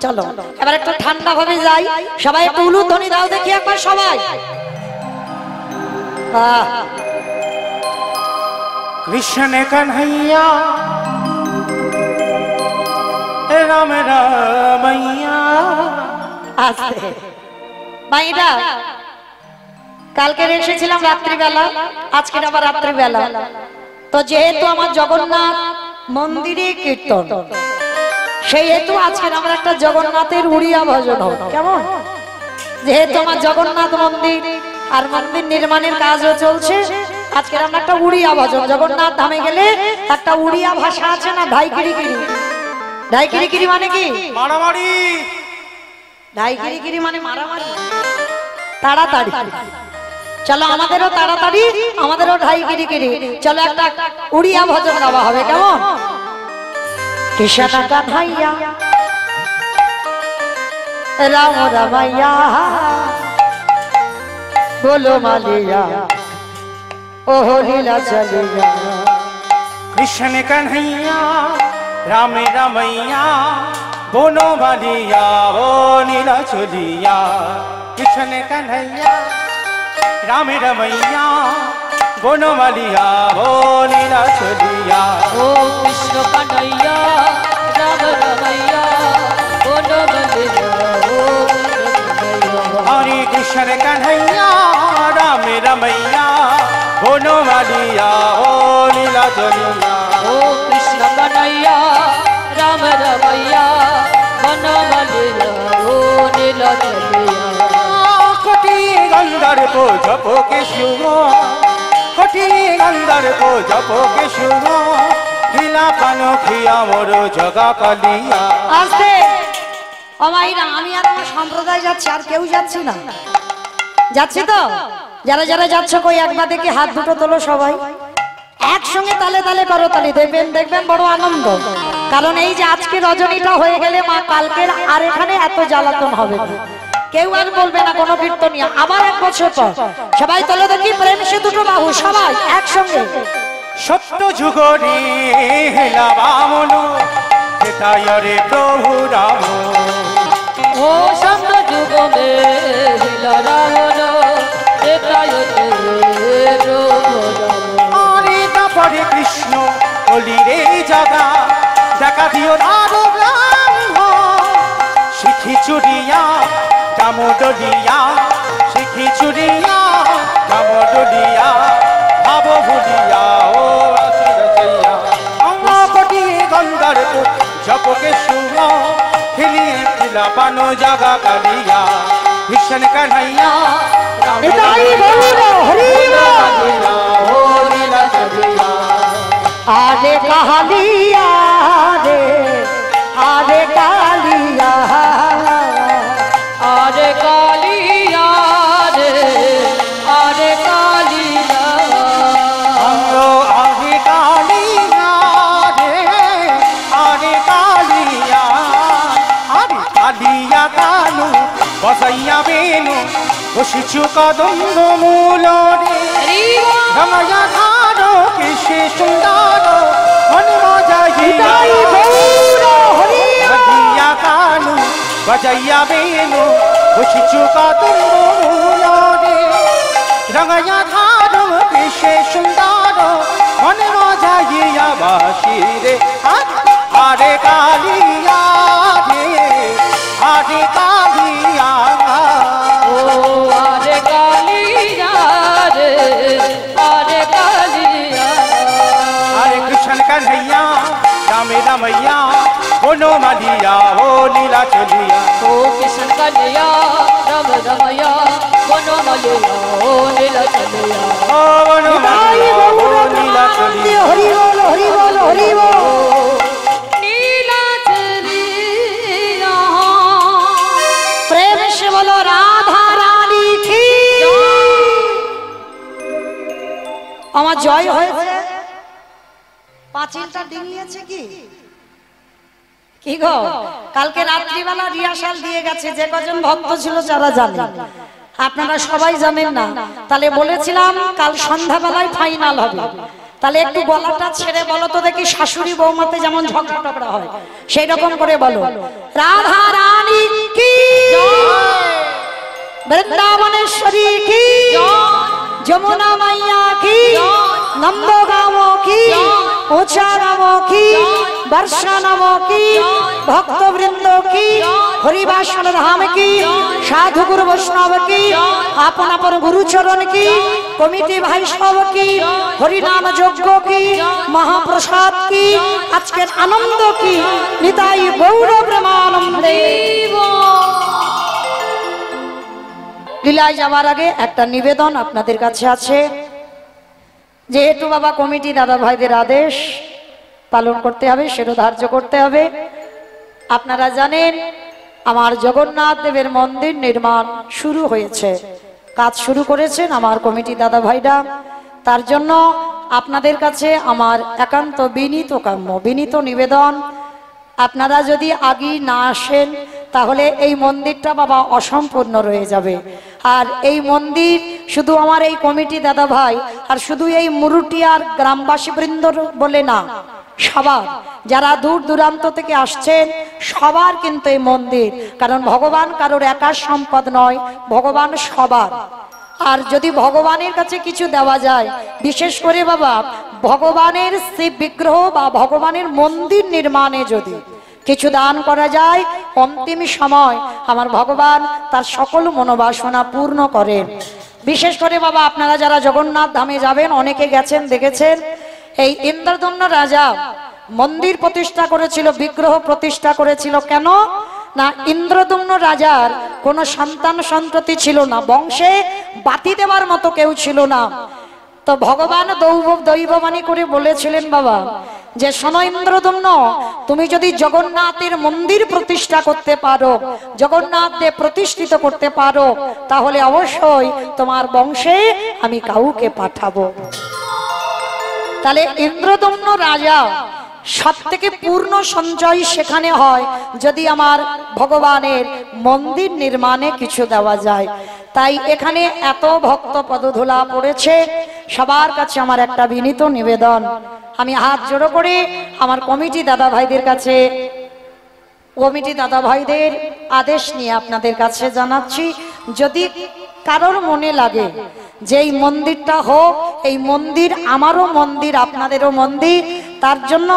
চলো এবার একটু ঠান্ডা ভাবে যাই সবাই একটু উলুধ্বনি দাও দেখি একবার সবাই कृष्ण कन्हैया राम रमैया আস্তে মাইরা কালকে এসেছিলাম রাত্রিবেলা আজকে আবার রাত্রিবেলা তো যেহেতু আমার জগন্নাথ মন্দিরে কীর্তন সেই হেতু আজকে আমরা একটা জগন্নাথের উড়িয়া ভজন হবে কেমন যেহেতু আমার জগন্নাথ মন্দির আর মন্দির নির্মাণের কাজও চলছে আজকে আমরা একটা উড়িয়া ভজন জগন্নাথ ধামে গেলে একটা উড়িয়া ভাষা আছে না ঢাইকিরিকিরি ঢাইকিরিকিরি মানে কি মারামারি ঢাইকিরিকিরি মানে মারামারি তাড়াতাড়ি চলো আমাদেরও তাড়াতাড়ি আমাদেরও ঢাইকিরিকিরি চলো একটা উড়িয়া ভজন গাওয়া হবে কেমন কৃষ্ণ কান্হাইয়া রাম রামাইয়া बोलो मालिया ओहो लीला चलिया कृष्ण कन्हैया राम रमैया बोलो मालिया ओ नीला चलिया कृष्ण कन्हैया राम रमैया बोलो मालिया ओ नीला चलिया ओ कृष्ण कन्हैया राम रमैया बोलो बलिया ओ हरे कृष्ण कन्हैया राम रमैया बोलो मालिया ओ लीला चलिया ओ कृष्ण कन्हैया राम रमैया बोलो बलिया ओ नीला चलिया कोटि गंधर को जपो के शुभो कोटि गंधर को जपो के शुभो खिला पानो खिया मोरो जगा कलिया আস্তে ও মাইরা আমি আর আমার সম্প্রদায় যাচ্ছি আর কেউ যাচ্ছি না যাচ্ছি তো যারা যারা যাচ্ছ কই একবার দেখি হাত দুটো তোলো সবাই একসঙ্গে তালে তালে করো তালি দেখবেন দেখবেন বড় আনন্দ কারণ এই যে আজকে রজনীটা হয়ে গেলে মা কালকের আর এখানে এত জ্বালাতন হবে না কেউ আর বলবে না কোনো কীর্তনিয়া আবার এক বছর পর সবাই তোলো দেখি প্রেম সে দুটো বাহু সবাই একসঙ্গে সত্য যুগরে হেলা বামনো হেতায়রে প্রভু রাম ओ शब्द जुग में हिला रावण एताय तेरो আরে তারপরে কৃষ্ণ বলি রে জাগা দেখা দিও আরো ব্রাহ্ম শিখি চুরিয়া কামডলিয়া শিখি চুরিয়া কামডলিয়া ভাব ভুলিয়া ও আসির চাইয়া আমরা কোটি গন্ধার কো জপকে শুভ खिलिए खिला पानो जागा कालिया कृष्ण कन्हैया নিতাই গৌর হরি कालिया ओ लीला चलिया आरे कालिया रे आरे कालिया आरे कालिया रे आरे कालिया हमरो आगे कालिया रे आगे कालिया आरे कालिया कालू बसैया बेनु বসিছু কদম্ব মূল রে রময়া ধারো কৃষ্ণ সুন্দর মন মজাইয়া হরিয়া কানু বজাইয়া বেনু বসিছু কদম্ব মূল রে রময়া ধারো কৃষ্ণ সুন্দর মন মজাইয়া বাসি রে আরে কালিয়া রে আরে কালিয়া ओ आरे कालिया रे आरे कालिया हरे कृष्ण कन्हैया राम रमैया बोलो मालिया ओ लीला चलिया ओ कृष्ण कन्हैया राम रमैया बोलो बलिया ओ नीला चलिया ओ बोलो मालिया ओ लीला चलिया हरि জয় হয়েছে, পাঁচিলটা ডিঙিয়েছে কি কি গো? কালকে রাত্রিবেলা রিহার্সাল দিয়ে গেছে, যে কজন ভক্ত ছিল যারা জানে, আপনারা সবাই জানেন না। তাহলে বলেছিলাম কাল সন্ধ্যাবেলায় ফাইনাল হবে। তাহলে একটু গলাটা ছেড়ে বলো তো দেখি, শাশুড়ি বৌমাতে যেমন ঝগড়া হয় সেই রকম করে বলো, রাধা রানী কি, বৃন্দাবনেশ্বরী কি, যমুনা মাইয়া কি, নন্দগাঁও কি, উচাগাঁও কি, বর্ষানাম কি, ভক্তবৃন্দ কি, হরিবাসন ধাম কি, সাধু গুরু বৈষ্ণব কি, আপন আপন গুরুচরণ কি, কমিটি ভাই সব কি, হরিনাম যজ্ঞ কি, মহাপ্রসাদ কি, আজকের আনন্দ কি, নিতাই গৌর প্রেমানন্দে। লীলায় যাওয়ার আগে একটা নিবেদন আপনাদের কাছে আছে। যেহেতু বাবা কমিটি দাদা ভাইদের আদেশ পালন করতে হবে, সেটা ধার্য করতে হবে। আপনারা জানেন আমার জগন্নাথ দেবের মন্দির নির্মাণ শুরু হয়েছে, কাজ শুরু করেছেন আমার কমিটি দাদা ভাইরা। তার জন্য আপনাদের কাছে আমার একান্ত বিনীত কাম্য, বিনীত নিবেদন, আপনারা যদি আগে না আসেন তাহলে এই মন্দিরটা বাবা অসম্পূর্ণ রয়ে যাবে। আর এই মন্দির শুধু আমার এই কমিটি দাদা ভাই আর শুধু এই মুরুটিয়ার গ্রামবাসী বৃন্দ বলে না, সবার যারা দূর দূরান্ত থেকে আসছেন সবার কিন্তু এই মন্দির, কারণ ভগবান কারোর একার সম্পদ নয়, ভগবান সবার। আর যদি ভগবানের কাছে কিছু দেওয়া যায়, বিশেষ করে বাবা ভগবানের শিব বিগ্রহ বা ভগবানের মন্দির নির্মাণে যদি কিছু দান করা যায়, অন্তিম সময় আমার ভগবান তার সকল মনোবাসনা পূর্ণ করেন। বিশেষ করে বাবা আপনারা যারা জগন্নাথ ধামে যাবেন, অনেকে গেছেন দেখেছেন, এই ইন্দ্রদম্ন রাজা মন্দির প্রতিষ্ঠা করেছিল, বিগ্রহ প্রতিষ্ঠা করেছিল। কেন না, ইন্দ্রদম্ন রাজার কোনো সন্তান সন্ততি ছিল না, বংশে বাতি দেওয়ার মতো কেউ ছিল না। তো ভগবান দৈববাণী করে বলেছিলেন বাবা যে শোনো ইন্দ্রদম্ন, তুমি যদি জগন্নাথের মন্দির প্রতিষ্ঠা করতে পারো, জগন্নাথ দেব প্রতিষ্ঠিত করতে পারো, তাহলে অবশ্যই তোমার বংশে আমি কাউকে পাঠাবো। তাহলে ইন্দ্রদম্ন রাজা সব থেকে পূর্ণ সঞ্চয় সেখানে হয় যদি আমার ভগবানের মন্দির নির্মাণে কিছু দেওয়া যায়। তাই এখানে এত ভক্ত পদধূলা পড়েছে, সবার কাছে আমার একটা বিনীত নিবেদন, আমি হাত জোড়ো করে আমার কমিটি দাদা ভাইদের কাছে, কমিটি দাদা ভাইদের আদেশ নিয়ে আপনাদের কাছে জানাচ্ছি, যদি কারোর মনে লাগে যে এই মন্দিরটা হোক, এই মন্দির আমারও মন্দির আপনাদেরও মন্দির, তার জন্য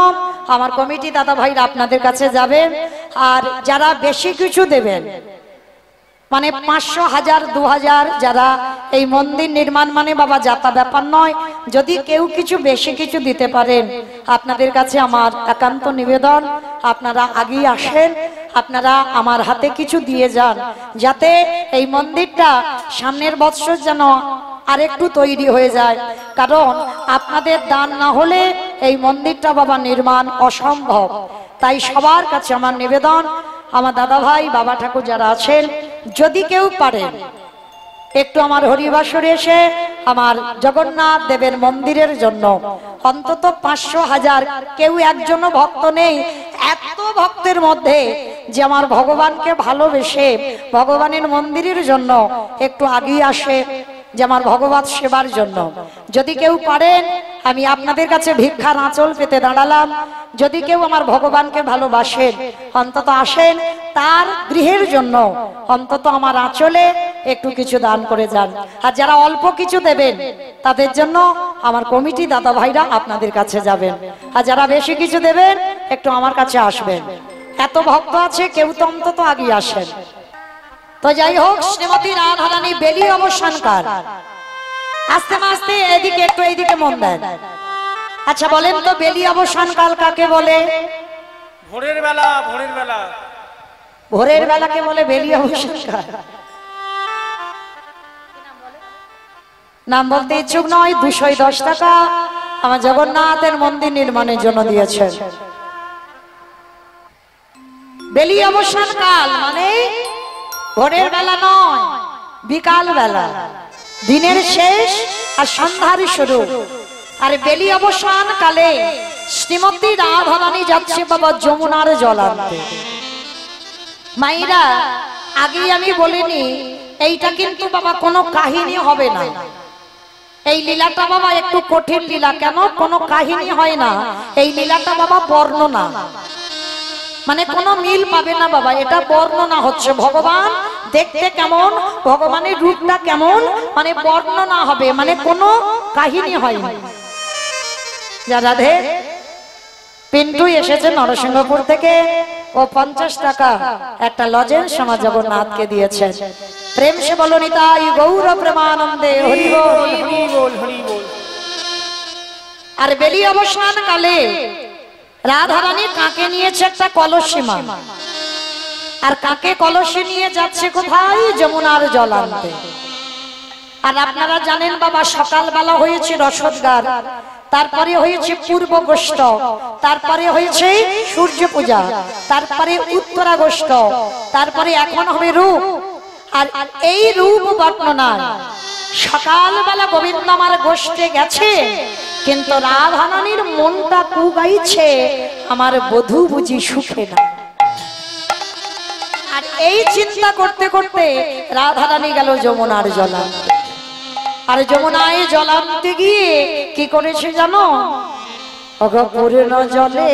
আমার কমিটি দাদা ভাইরা আপনাদের কাছে যাবেন। আর যারা বেশি কিছু দেবেন, মানে 500, 1000, 2000, যারা এই মন্দির নির্মাণ মানে বাবা যাতা ব্যাপার নয়, যদি কেউ কিছু বেশি কিছু দিতে পারেন, আপনাদের কাছে আমার একান্ত নিবেদন, আপনারা আগেই আসেন, আপনারা আমার হাতে কিছু দিয়ে যান, যাতে এই মন্দিরটা সামনের বছর যেন আরেকটু তৈরি হয়ে যায়। কারণ আপনাদের দান না হলে এই মন্দিরটা বাবা নির্মাণ অসম্ভব। তাই সবার কাছে আমার নিবেদন, আমার দাদা ভাই বাবা ঠাকুর যারা আছেন, যদি কেউ পারেন একটু আমার হরিবাসরে এসে আমার জগন্নাথ দেবের মন্দিরের জন্য অন্তত 500, 1000, কেউ একজনও ভক্ত নেই এত ভক্তের মধ্যে যে আমার ভগবানকে ভালোবেসে ভগবানের মন্দিরের জন্য একটু আগিয়ে আসে, যে আমার ভগবত সেবার জন্য। যদি কেউ পারেন, আমি আপনাদের কাছে ভিক্ষার আঁচল পেতে দাঁড়ালাম, যদি কেউ আমার ভগবানকে ভালোবাসেন অন্তত আসেন, তার গৃহের জন্য অন্তত আমার আঁচলে একটু কিছু দান করে যান। আর যারা অল্প কিছু দেবেন তাদের জন্য আমার কমিটি দাদা ভাইরা আপনাদের কাছে যাবেন। আর যারা বেশি কিছু দেবেন একটু আমার কাছে আসবেন। এত ভক্ত আছে, কেউ তো অন্তত আগে আসেন। তো যাই হোক, শ্রীমতী রাধারানী বেলি অবসানকার, আস্তে আস্তে এদিকে একটু এইদিকে মন দেন। আচ্ছা বলেন তো, বেলি অবসান কাল কাকে বলে? ভোরের বেলা, ভোরের বেলা, ভোরের বেলাকে বলে বেলি অবসান কাল। নাম বলতে ইচ্ছুক নয়, 210 টাকা আমার জগন্নাথের মন্দির নির্মাণের জন্য দিয়েছেন। বেলি অবসান কাল মানে ভোরের বেলা নয়, বিকাল বেলা, দিনের শেষ আর সন্ধ্যার শুরু। আর বেলি অবসান কালে শ্রীমতী রাধারানী যাচ্ছে বাবা যমুনার জল আনতে। মাইরা আগেই আমি বলিনি, এইটা কিন্তু বাবা কোনো কাহিনী হবে না। এই লীলাটা বাবা একটু কঠিন লীলা। কেন? কোনো কাহিনী হয় না, এই লীলাটা বাবা বর্ণনা, মানে কোনো মিল পাবে না বাবা, এটা বর্ণনা হচ্ছে। ভগবান দেখতে কেমন, ভগবানের রূপটা কেমন, মানে বর্ণনা হবে, মানে কোনো কাহিনী হয় না। যা রাধে পিন্টু এসেছে নরসিংহপুর থেকে, ও 50 টাকা একটা লজেন্স সমাজ জগন্নাথকে দিয়েছেন। প্রেম সে বলো নিতাই গৌর প্রেমানন্দে হরি বল। হরি বল, হরি বল। আর বেলি অবসান কালে রাধারানী কাকে নিয়েছে একটা কলসীমা, আর কাকে কলসী নিয়ে যাচ্ছে কোথায়? যমুনার জল আনতে। আর আপনারা জানেন বাবা সকালবেলা হয়েছে রসদগার, তারপরে হয়েছে পূর্বগোষ্ঠ, তারপরে হয়েছে সূর্য পূজা, তারপরে উত্তরাগোষ্ঠ, তারপরে এখন হবে রূপ। আর এই রূপ বর্ণনায় সকালবেলা গোবিন্দ আমার গোষ্ঠে গেছে, কিন্তু রাধারানীর মনটা কু গাইছে, আমার বধূ বুঝি সুখে না। আর এই চিন্তা করতে করতে রাধারানী গেল যমুনার জল আনতে। আর যমুনায় জল আনতে গিয়ে কি করেছে জানো? পূর্ণ জলে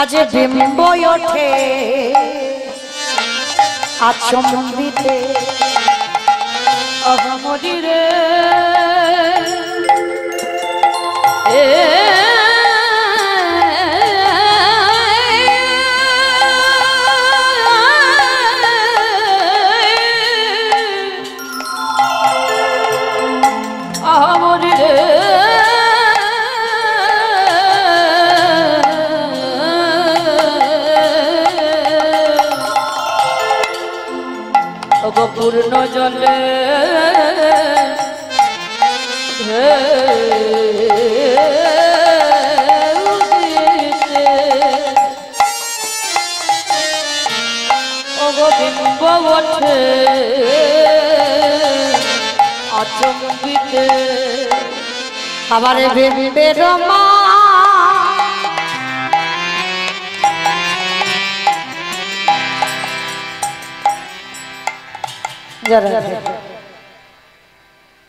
আজ বিম্ব ওঠে আচমন্দিতে অহমরি রে অহমরি রে পূর্ণ জলে বিম্ব ওঠে আচমবিতে আবার বিম্বের মা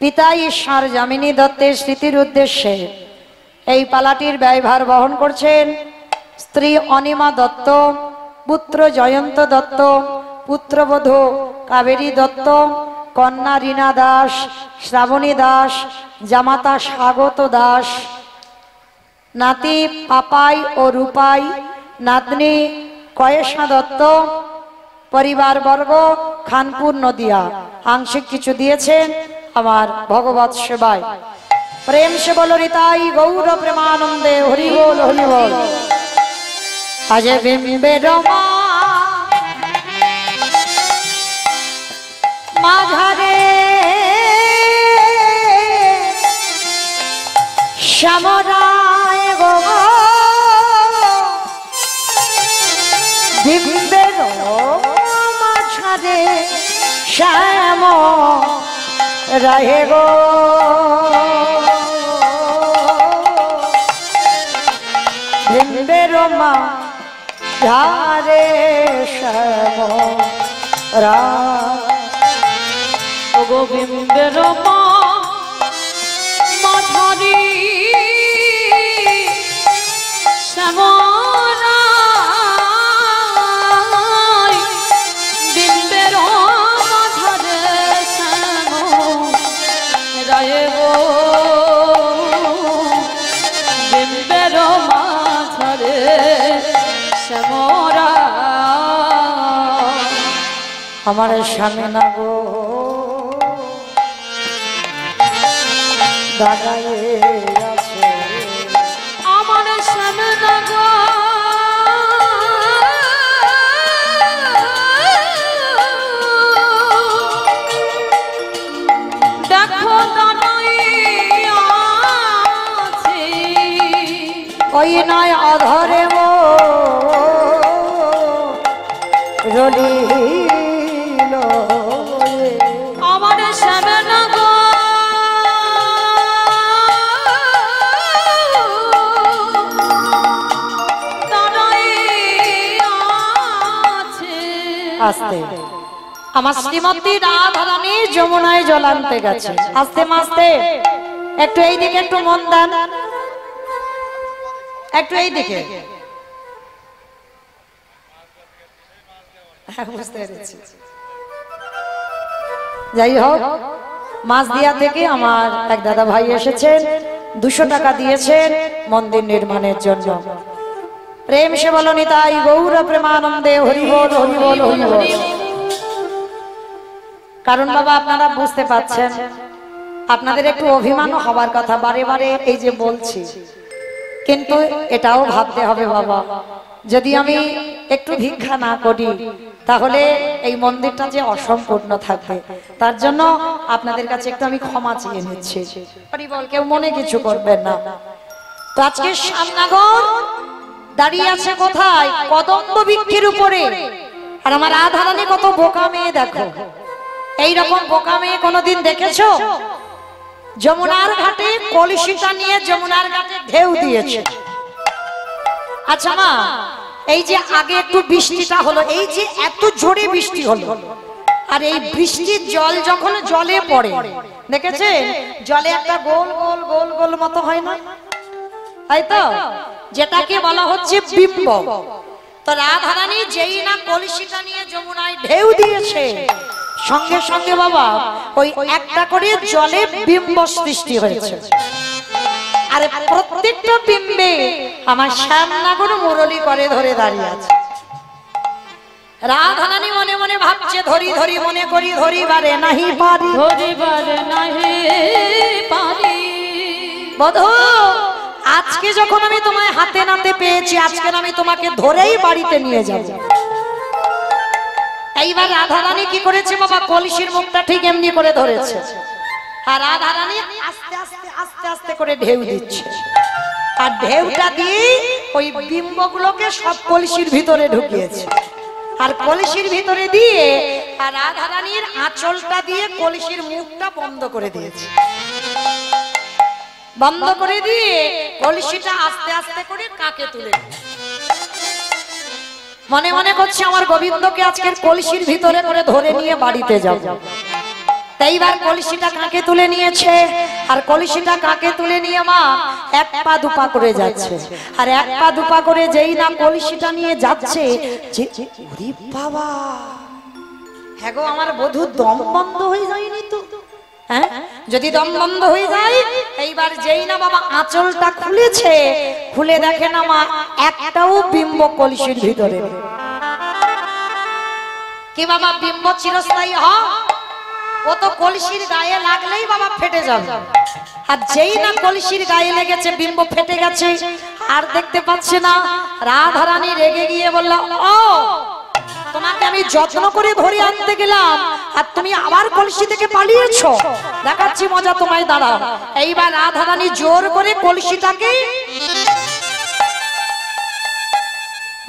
পিতা ঈশ্বর যামিনী দত্তের স্মৃতির উদ্দেশ্যে এই পালাটির ব্যয়ভার বহন করছেন স্ত্রী অনিমা দত্ত, পুত্র জয়ন্ত দত্ত, পুত্রবধূ কাবেরী দত্ত, কন্যা রীনা দাস, শ্রাবণী দাস, জামাতা স্বাগত দাস, নাতি পাপাই ও রূপাই, নাতনি কয়েশা দত্ত, পরিবার বর্গ খানপুর নদিয়া। আংশিক কিছু দিয়েছেন আমার ভগবত সেবায়। প্রেম সে বলো নিতাই গৌর প্রেমানন্দে হরি বল, হরি বল। আজ বিম্বের মাঝারে শ্যামরায় গো বিম্বের মাঝারে শ্যাম রাহে গো বিম্বের মা ধারে শ্যাম রা গোবিন্দের মা মাঝারি শ্যামরায় বিম্বের মাঝারে শ্যাম রায় গো বিম্বের মাঝারে শ্যামরা আমার স্বামী না গো দাঁড়ায়ে আছে, আমার স্বামী না গো দেখো দাঁড়ায়ে ওই নয় অধরে রলিল আমার শ্যামন গো তারাই আছে। আস্তে আমার শ্রীমতী রাধারানী যমুনায় জল আনতে গেছে। আস্তে মাস্তে একটু এই দিকে একটু মন দেন, একটু এই দিকে। বুঝতে পেরেছি। যাই হোক, মাছদিয়া থেকে আমার এক দাদা ভাই এসেছেন, 200 টাকা দিয়েছেন মন্দির নির্মাণের জন্য। প্রেম সে বলনি তাই গৌর প্রেমানন্দে হরি বল হরি বল হরি বল। কারণ বাবা আপনারা বুঝতে পাচ্ছেন, আপনাদের একটু অভিমানও হবার কথা, বারে বারে এই যে বলছি, কিন্তু এটাও ভাবতে হবে বাবা, যদি আমি একটু ভিক্ষা না করি তাহলে এই মন্দিরটা যে অসম্পূর্ণ থাকবে। তার জন্য আপনাদের কাছে একটু আমি ক্ষমা চেয়ে নিচ্ছি। বল কেউ মনে কিছু করবেন না। তো আজকে শ্যামনগর দাঁড়িয়ে আছে কোথায়? কদম্ব বৃক্ষের উপরে। আর আমার রাধারানী কত বোকা মেয়ে দেখো। এইরকম বোকা মেয়ে কোনোদিন দেখেছো? যমুনার ঘাটে কলসিটা নিয়ে যমুনার ঘাটে ঢেউ দিয়েছে। আচ্ছা মা, এই যে আগে একটু বৃষ্টিটা হলো, এই যে এত জোরে বৃষ্টি হলো, আর এই বৃষ্টির জল যখন জলে পড়ে দেখেছেন জলে একটা গোল গোল গোল গোল মতো হয় না, তাই তো? যেটাকে বলা হচ্ছে বিম্ব। তো রাধারানী যেই না কলসিটা নিয়ে যমুনায় ঢেউ দিয়েছে, সঙ্গে সঙ্গে বাবা ওই একটা করে জলে বিম্ব সৃষ্টি হয়েছে। আর প্রত্যেকটা বিম্বে আমার শ্যামনগর মুরলী করে ধরে দাঁড়িয়ে আছে। রাধারানী মনে মনে ভাবছে ধরি ধরি মনে করি ধরিবারে নাহি পারি, ধরিবারে নাহি পারি। বধূ আজকে যখন আমি তোমায় হাতে নাতে পেয়েছি, আজকে আমি তোমাকে ধরেই বাড়িতে নিয়ে যাব। এইবার রাধারানী কি করেছে বাবা? কলসির মুখটা ঠিক এমনি করে ধরেছে, আর রাধারানী আস্তে আস্তে আস্তে আস্তে করে ঢেউ দিচ্ছে। আর ঢেউটা দিয়ে ওই বিম্বগুলোকে সব কলসির ভিতরে ঢুকিয়েছে। আর কলসির ভিতরে দিয়ে আর রাধারানীর আঁচলটা দিয়ে কলসির মুখটা বন্ধ করে দিয়েছে। বন্ধ করে দিয়ে কলসিটা আস্তে আস্তে করে কাকে তুলে মনে মনে করছে আমার গোবিন্দকে আজকের কলসির ভিতরে করে ধরে নিয়ে বাড়িতে যাব। তাইবার কলসিটা কাকে তুলে নিয়েছে, আর কলসিটা কাকে তুলে নিয়ে মা এক পা দুপা করে যাচ্ছে। আর এক পা দুপা করে যেই না কলসিটা নিয়ে যাচ্ছে, ওরে বাবা, হ্যাঁ গো আমার বধূ দম বন্ধ হয়ে যায়নি তো? হ্যাঁ, যদি দম বন্ধ হয়ে যায়, এইবার যেই না বাবা আঁচলটা খুলেছে, খুলে দেখে না মা একটাও বিম্ব কলসির ভিতরে। কি বাবা বিম্ব চিরস্থায়ী হয়? ও তো কলসির গায়ে লাগলেই বাবা ফেটে যাবে। আর যেই না কলসির গায়ে লেগেছে বিম্ব ফেটে গেছে, আর দেখতে পাচ্ছে না। রাধারানী রেগে গিয়ে বলল, ও তোমাকে আমি যত্ন করে ধরে আনতে গেলাম আর তুমি আবার কলসি থেকে পালিয়েছো, দেখাচ্ছি মজা তোমায়, দাঁড়াও। এইবার রাধারানী জোর করে কলসিটাকে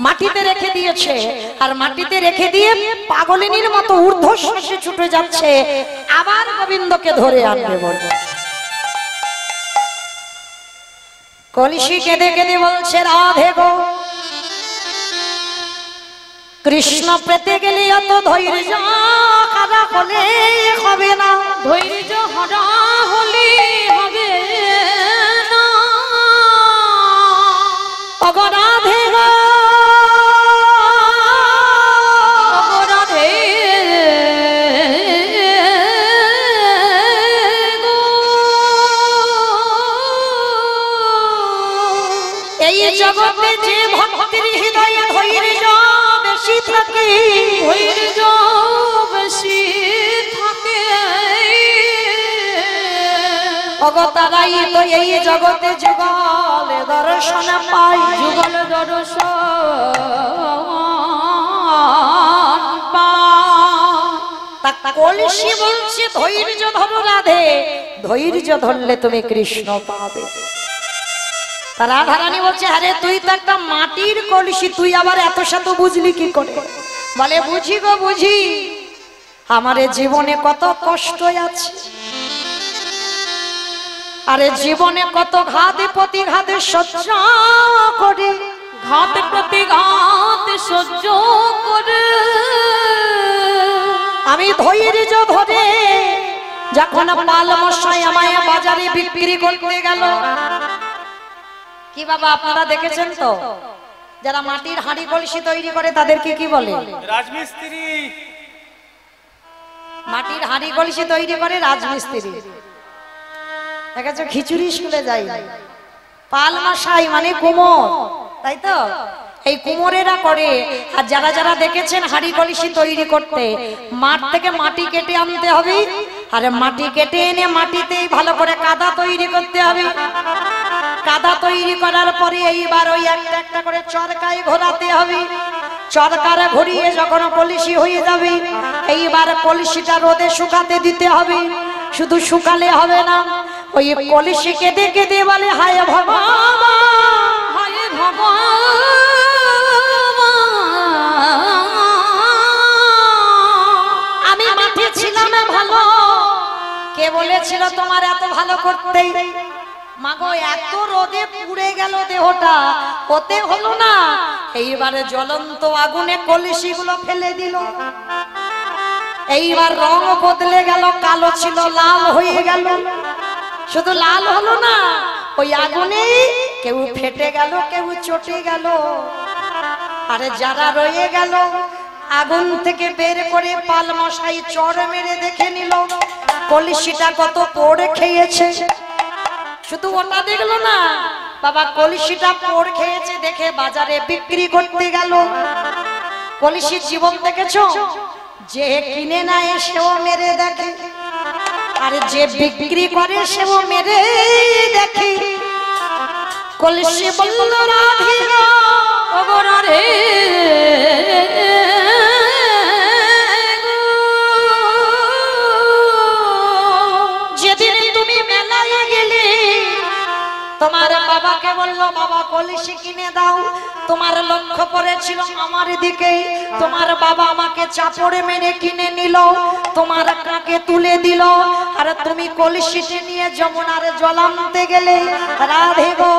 মাটিতে রেখে দিয়েছে। আর মাটিতে রেখে দিয়ে পাগলিনীর মতো ঊর্ধ্বশ্বাসে ছুটে যাচ্ছে আবার গোবিন্দকে ধরে আনবে বলবে। কলসি কেঁদে কেঁদে বলছে, রাধে গো কৃষ্ণ পেতে গেলে অত ধৈর্য হারা হলে হবে না, ধৈর্য হারা হলে হবে না। ওগো রাধে গো, ওগো রাধে গো, এই জগতে যে ভক্তির হৃদয়ে ধৈর্য বেশি থাকে, ধৈর্য বেশি থাকে, ওগো তারাই তো এই জগতে যুগল দর্শন পাই, যুগল দর্শন পায়। কলসি বলছে ধৈর্য ধরো রাধে, ধৈর্য ধরলে তুমি কৃষ্ণ পাবে। তা রাধারানী বলছে, আরে তুই তো একটা মাটির কলসি, তুই আবার এত শত বুঝলি কি করে? বলে, বুঝি গো বুঝি, আমারে জীবনে কত কষ্ট আছে, আরে জীবনে কত ঘাতে প্রতিঘাতে সহ্য করে, ঘাত প্রতিঘাত সহ্য করে আমি ধৈর্য ধরে যখন পাল মশাই আমায় বাজারে বিক্রি করতে গেল। কি বাবা আপনারা দেখেছেন তো, যারা মাটির হাঁড়ি কলসি তৈরি করে তাদেরকে কি বলে? রাজমিস্ত্রি। মাটির হাঁড়ি কলসি তৈরি করে রাজমিস্ত্রি। দেখেছো, খিচুড়ি স্কুলে যাই, পাল মশাই মানে কুমোর, তাই তো? এই কুমোরেরা করে। আর যারা যারা দেখেছেন হাঁড়ি কলসি তৈরি করতে, মাঠ থেকে মাটি কেটে আনতে হবে, আর মাটি কেটে এনে মাটিতেই ভালো করে কাদা তৈরি করতে হবে। কাদা তৈরি করার পরে এইবার ওই একটা একটা করে চরকায় ঘোরাতে হবে। চরকারে ঘুরিয়ে যখন কলসি হয়ে যাবে, এইবার কলসিটা রোদে শুকাতে দিতে হবে। শুধু শুকালে হবে না, ওই কলসি কেটে কেটে বলে, হায় ভগবান, হায় ভগবান, আমি মাঠে ছিলাম ভালো, কে বলেছিল তোমার এত ভালো করতে? মাগো, এত রোদে পুড়ে গেল দেহটা, হতে হলো না। এইবারে জ্বলন্ত আগুনে কলসি গুলো ফেলে দিল। এইবার রং বদলে গেল, কালো ছিল লাল হয়ে গেল। শুধু লাল হলো না, ওই আগুনে কেউ ফেটে গেল, কেউ চটে গেল। আরে যারা রয়ে গেল, আগুন থেকে বের করে পাল মশাই চড় মেরে দেখে নিল কলসিটা কত পোড়ে খেয়েছে। শুধু ওটা দেখলো না বাবা, কলসিটা পোড় খেয়েছে দেখে বাজারে বিক্রি করতে গেল। কলসির জীবন দেখেছো? যে কিনে নেয় সেও মেরে দেখে, আর যে বিক্রি করে সেও মেরে দেখে। কলসি বলল, রাধে ওগো রাধে, যেদিন তুমি মেলায় গেলে, তোমার বাবাকে বললো, বাবা কলসি কিনে দাও। তোমার লক্ষ্য পড়েছিল আমার দিকে, তোমার বাবা আমাকে চাপড়ে মেরে কিনে নিল, তোমার কাকে তুলে দিল, আর তুমি কলসিটি নিয়ে যমুনার জল আনতে গেলে। রাধে গো,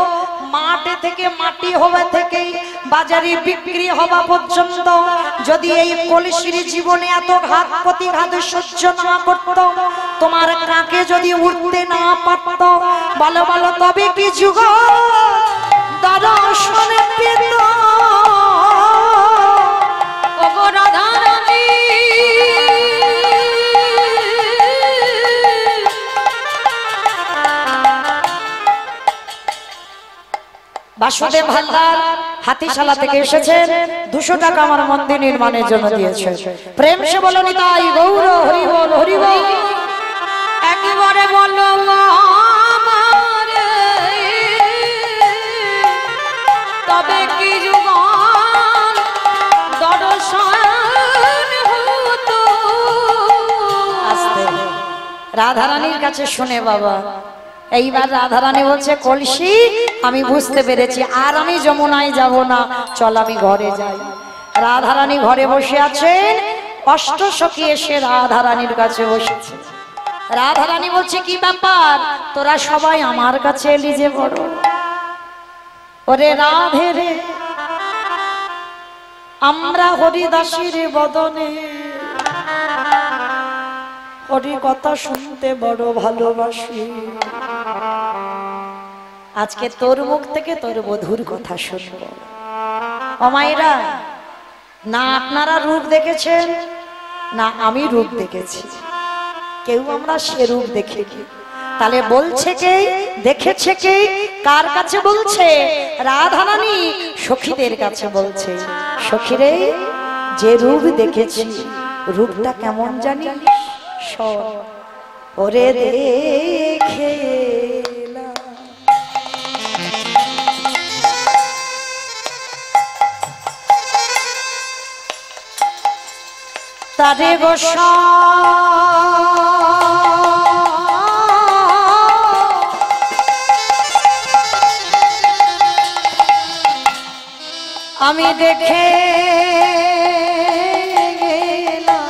মাঠে থেকে মাটি হওয়া থেকে বাজারে বিক্রি হওয়া পর্যন্ত যদি এই কলসির জীবনে এত ঘাত প্রতিঘাত সহ্য না করত, তোমার কাকে যদি উঠতে না পারত, বলো বলো তবে কি যুগ দর্শন পেত? ওগো রাধা রানী, বাসুদেব হালদার হাতিশালা থেকে এসেছেন, 200 টাকা আমার মন্দির নির্মাণের জন্য দিয়েছে। প্রেম সে বলো নিতাই গৌর, হরি বল হরি বল। একেবারে বলো আমারে, তবে কি যুগল দর্শন হতো। আস্তে রাধারানীর কাছে শুনে বাবা, এইবার রাধারানী বলছে, কলসি আমি বুঝতে পেরেছি, আর আমি যমুনায় যাব না, চল আমি ঘরে যাই। রাধারানী ঘরে বসে আছেন, অষ্টসখী এসে রাধারানীর কাছে বসেছে। রাধারানী বলছে, কি ব্যাপার তোরা সবাই আমার কাছে এলি যে বড়? ওরে রাধে রে, আমরা হরিদাসীর বদনে হরি কথা শুনতে বড় ভালোবাসি। আজকে তোর মুখ থেকে তোর বধুর কথা শুনবো। অমায়েরা, না আপনারা রূপ দেখেছেন, না আমি রূপ দেখেছি, কেউ আমরা সে রূপ দেখিনি। তাহলে বলছে কে, দেখেছে কে, কার কাছে বলছে? রাধারানী সখীদের কাছে বলছে, সখীরে যে রূপ দেখেছি, রূপটা কেমন জানি? ওরে দেখে তারে গোসা আমি দেখে গেলাম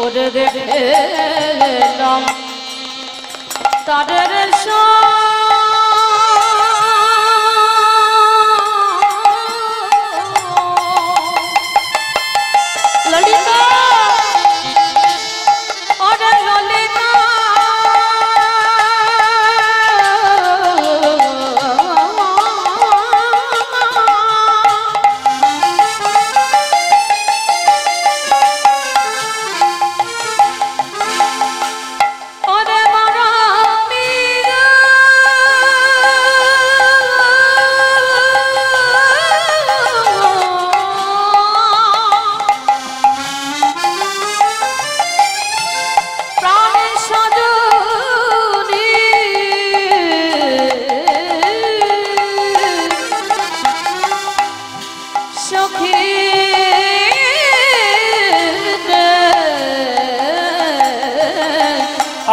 ওরে দেখে এলাম তাদের ললিতা ওরে ললিতা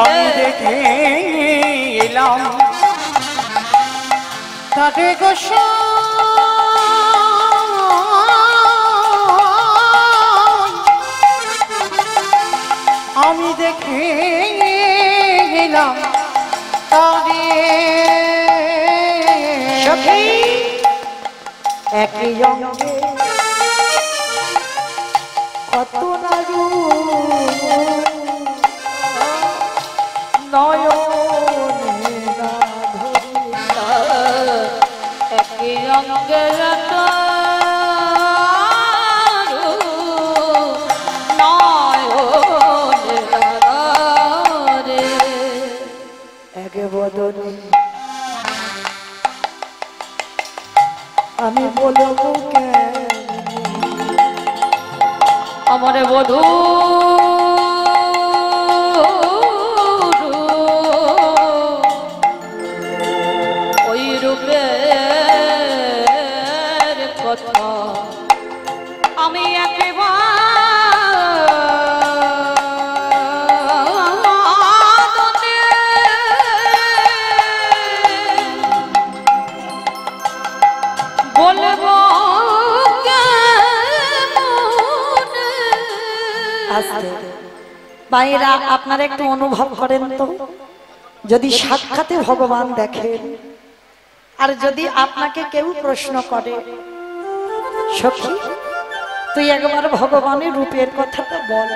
আমি দেখে এলাম তাকে আমি দেখে এলাম তারে সখী একই অঙ্গে কত না রূপ নয়নে না ধরিয়া একই অঙ্গের এক বদনে আমি বলবো কেন আমার বধূ ওই রূপের কথা আমি বলবো ভাইরা আপনারা একটু অনুভব করেন তো, যদি সাক্ষাতে ভগবান দেখেন আর যদি আপনাকে কেউ প্রশ্ন করে সখী তুই একবার ভগবানের রূপের কথাটা বল,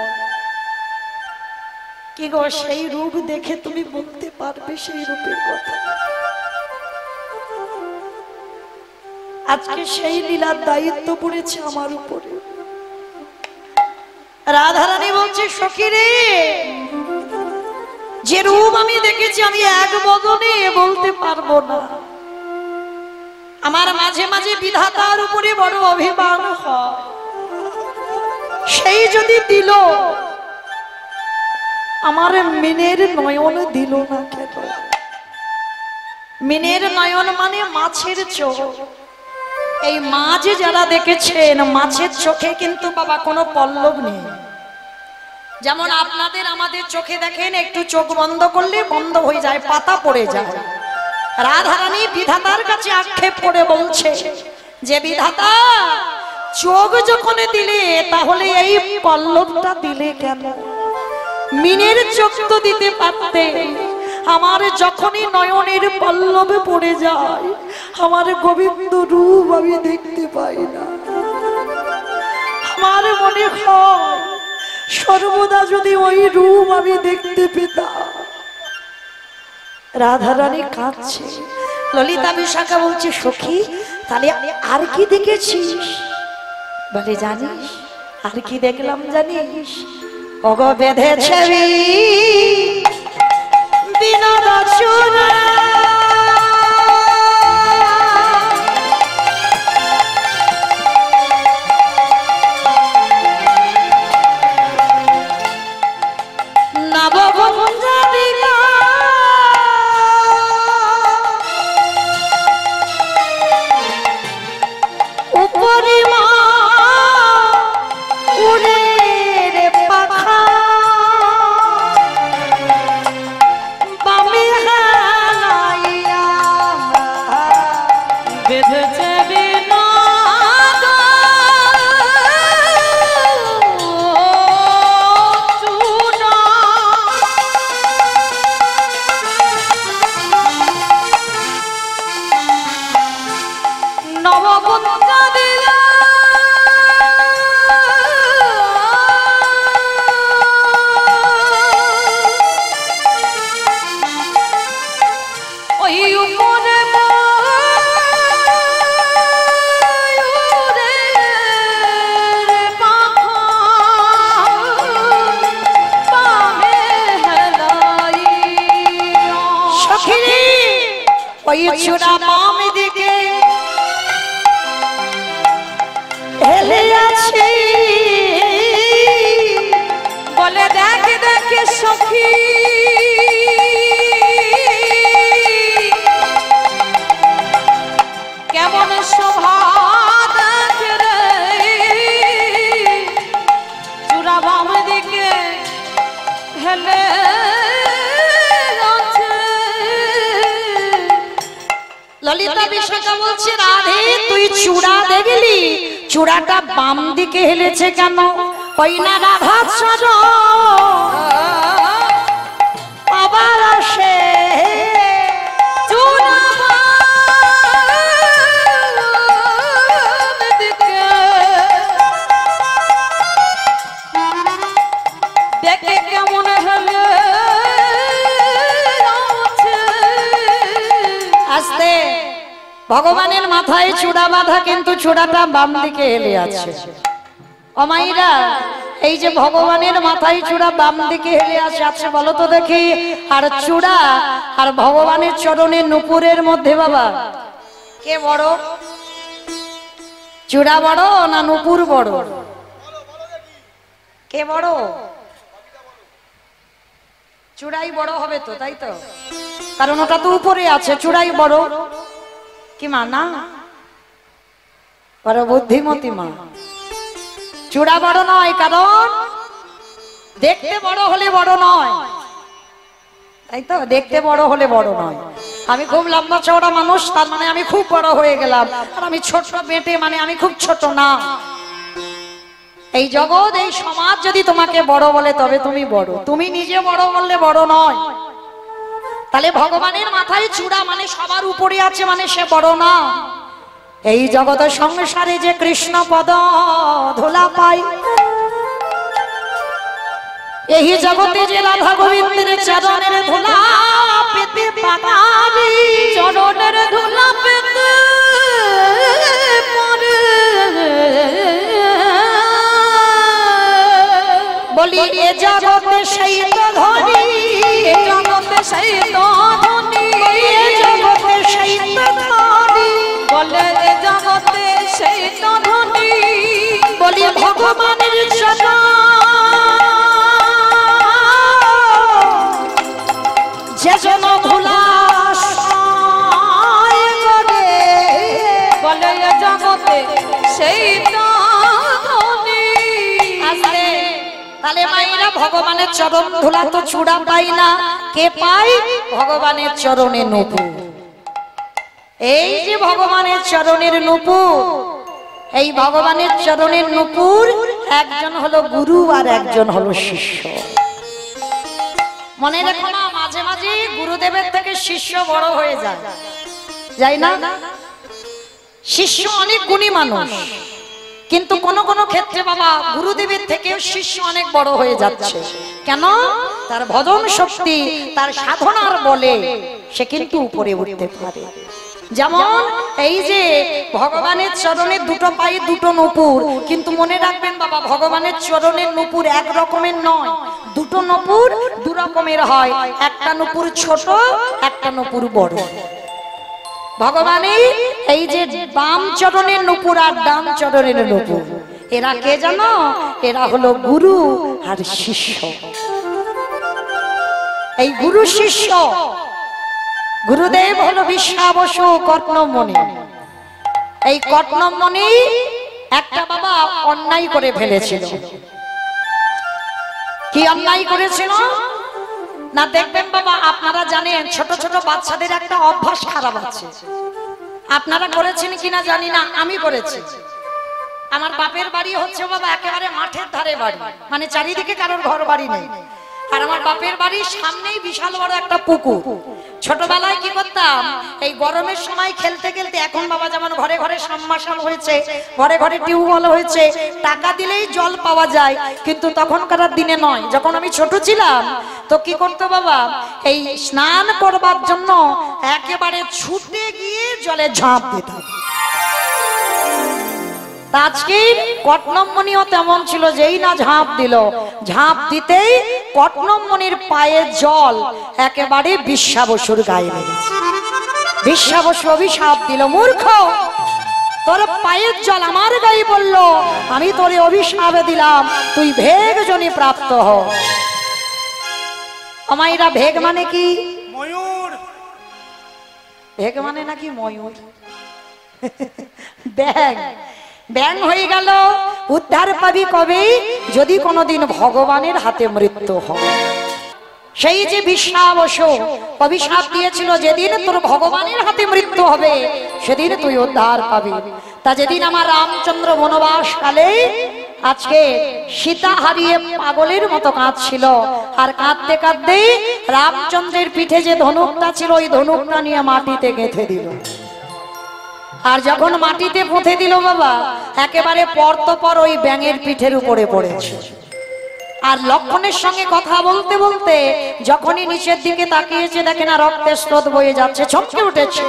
কি গো সেই রূপ দেখে তুমি বলতে পারবে সেই রূপের কথা? আজকে সেই লীলার দায়িত্ব পড়েছে আমার উপরে। রাধারানী বলছে সখী রে, যে রূপ আমি দেখেছি আমি এক বদনে বলতে পারবো না। আমার মাঝে মাঝে বিধাতার উপরে বড় অভিমান হয়, সেই যদি দিল আমার মিনের নয়ন দিল না কেন? মিনের নয়ন মানে মাছের চোখ। এই মাছ যারা দেখেছেন, মাছের চোখে কিন্তু বাবা কোনো পল্লব নেই। যেমন আপনাদের আমাদের চোখে দেখেন একটু চোখ বন্ধ করলে বন্ধ হয়ে যায়, পাতা পড়ে যায়। রাধারানী বিধাতার কাছে আক্ষেপ করে বলছে যে বিধাতা চোখ যখন দিলে তাহলে এই পল্লবটা দিলে কেন? মিনের চোখ তো দিতে পারতে। আমার যখনই নয়নের পল্লবে পড়ে যায় আমার গোবিন্দ রূপ আমি দেখতে পাই না। আমার মনে হয় সর্বদা যদি ওই রূপ আমি দেখতে পেতাম। রাধারানী কাঁদছে। ললিতা বিশাখা বলছে সখী তাহলে আর কি দেখেছিস? বলে জানিস আর কি দেখলাম জানিস? অগ বেঁধেছে বিনোদা চূড়া নবভঞ্জারিকা উপরি মা উড়ে রে পাখা ওই চূড়া বাম দিকে হেলে আছে, বলে দেখে দেখে সখী কেমন শোভা দেখে রে, চূড়া বাম দিকে হেলে আছে। ললিতা বিশাখা বলছে রাধে তুই চূড়া দেখলি, চূড়াটা বাম দিকে হেলেছে কেন? ওই না রাধা চরণ আবার আসে চূড়া বাম দিকে দেখে কেমন হলে আছে। আস্তে ভগবানের মাথায় চূড়া বাঁধা, কিন্তু চূড়াটা বাম দিকে হেলে আছে। অমাইরা এই যে ভগবানের মাথায় চূড়া বাম দিকে হেলে আছে, আচ্ছা বলো তো দেখি, আর চূড়া আর ভগবানের চরণে নুপুরের মধ্যে বাবা কে বড়? চূড়া বড় না নুপুর বড়? কে বড়? চূড়াই বড় হবে তো, তাই তো? কারণ ওটা তো উপরে আছে, চূড়াই বড়। কি মা না বড় বুদ্ধিমতী মা। চূড়া বড় নয়, কারণ দেখতে বড় হলে বড় নয়, তাই তো? দেখতে বড় হলে বড় নয়। আমি খুব লম্বা চওড়া মানুষ, তার মানে আমি খুব বড় হয়ে গেলাম, আর আমি ছোট বেটে মানে আমি খুব ছোট না। এই জগৎ এই সমাজ যদি তোমাকে বড় বলে তবে তুমি বড়, তুমি নিজে বড় বললে বড় নয়। তাহলে ভগবানের মাথায় চূড়া মানে সবার উপরে আছে মানে সে বড় না। এই জগতের সংসারে যে কৃষ্ণ পদ ধুলা পাই, এই জগতে যে রাধা গোবিন্দের চরণের ধুলা পেতে পাবি, চরণের ধুলা পেতে পরে বলি এ জগতে সেই তো ধনী, এ জগতে সেই তো ধনী, এ জগতে সেই তো ধনী, বলে এ জগতে সেই তো ধনী, বলি ভগবানের চরণ যে জন ধুলা বলে এ জগতে সেই তো ধনী। আসলে তাহলে মায়েরা ভগবানের চরণ ধুলা তো চূড়া পাই না, কে পাই? ভগবানের চরণে নূপুর। এই যে ভগবানের চরণের নূপুর, এই ভগবানের চরণের নূপুর একজন হলো গুরু আর একজন হলো শিষ্য। মনে রেখো না, মাঝে মাঝে গুরুদেবের থেকে শিষ্য বড় হয়ে যায়, যাই না? শিষ্য অনেক গুণী মানুষ, কিন্তু কোন কোন ক্ষেত্রে বাবা গুরুদেবের থেকেও শিষ্য অনেক বড় হয়ে যাচ্ছে। কেন? তার ভজন শক্তি, তার সাধনার বলে সে কিন্তু উপরে উঠতে পারে। যেমন এই যে ভগবানের চরণের দুটো পায়ে দুটো নূপুর, কিন্তু মনে রাখবেন বাবা ভগবানের চরণের নূপুর এক রকমের নয়, দুটো নূপুর দু রকমের হয়। একটা নূপুর ছোট, একটা নূপুর বড়। ভগবানের এই যে বাম চরণের নূপুর আর ডান চরণের নূপুর, এরা কে জানো? এরা হলো গুরু আর শিষ্য। এই গুরু শিষ্য, গুরুদেব হলো বিশ্বাবসু কর্ণমণি। এই কর্ণমণি একটা বাবা অন্যায় করে ফেলেছিল। কি অন্যায় করেছিল না? দেখবেন বাবা, আপনারা জানেন ছোট ছোট বাচ্চাদের একটা অভ্যাস খারাপ আছে। আপনারা করেছেন কিনা জানি না, আমি করেছি। আমার বাপের বাড়ি হচ্ছে বাবা একেবারে মাঠের ধারে বাড়ি, মানে চারিদিকে কারোর ঘর বাড়ি নেই। আর আমার বাপের বাড়ির সামনেই বিশাল বড় একটা পুকুর। ছোটবেলায় কি করতাম, এই গরমের সময় খেলতে খেলতে, এখন বাবা যেমন ঘরে ঘরে সাবমার্শাল হয়েছে, ঘরে ঘরে টিউবওয়েল হয়েছে, টাকা দিলেই জল পাওয়া যায়, কিন্তু তখনকার দিনে নয়। যখন আমি ছোট ছিলাম তো কি করতো বাবা, এই স্নান করবার জন্য একেবারে ছুটে গিয়ে জলে ঝাঁপ দিতাম। আজকের কটনমণিও তেমন ছিল, যেই না ঝাঁপ দিল, ঝাঁপ দিতেই কটনমণির পায়ে জল একেবারে বিশ্বাবসুর গায়ে লেগেছে। বিশ্বাবসু অভিশাপ দিল, মূর্খ তোর পায়ের জল আমার গায়ে বলল, আমি তোরে অভিশাপ দিলাম, তুই ভেগ জনি প্রাপ্ত হ। আমাইরা ভেগ মানে কি? ময়ূর। ভেগ মানে নাকি ময়ূর? ব্যাং, ব্যাং হয়ে গেল। উদ্ধার পাবি কবে? যদি কোনোদিন ভগবানের হাতে মৃত্যু হয়। সেই যে বিশ্বাবসু অভিশাপ দিয়েছিল, যেদিন তোর ভগবানের হাতে মৃত্যু হবে সেদিন তুই উদ্ধার পাবি। তা যেদিন আমার রামচন্দ্র বনবাস কালে আজকে সীতা হারিয়ে পাগলের মতো কাঁদছিল, আর কাঁদতে কাঁদতে রামচন্দ্রের পিঠে যে ধনুকটা ছিল ওই ধনুকটা নিয়ে মাটিতে গেঁথে দিল। আর যখন মাটিতে পুঁতে দিল বাবা, একেবারে পরতপর ওই ব্যাঙের পিঠের উপরে পড়েছে। আর লক্ষণের সঙ্গে কথা বলতে বলতে যখনই নিচের দিকে তাকিয়েছে, দেখে না রক্তের স্রোত বয়ে যাচ্ছে, চমকে উঠেছে।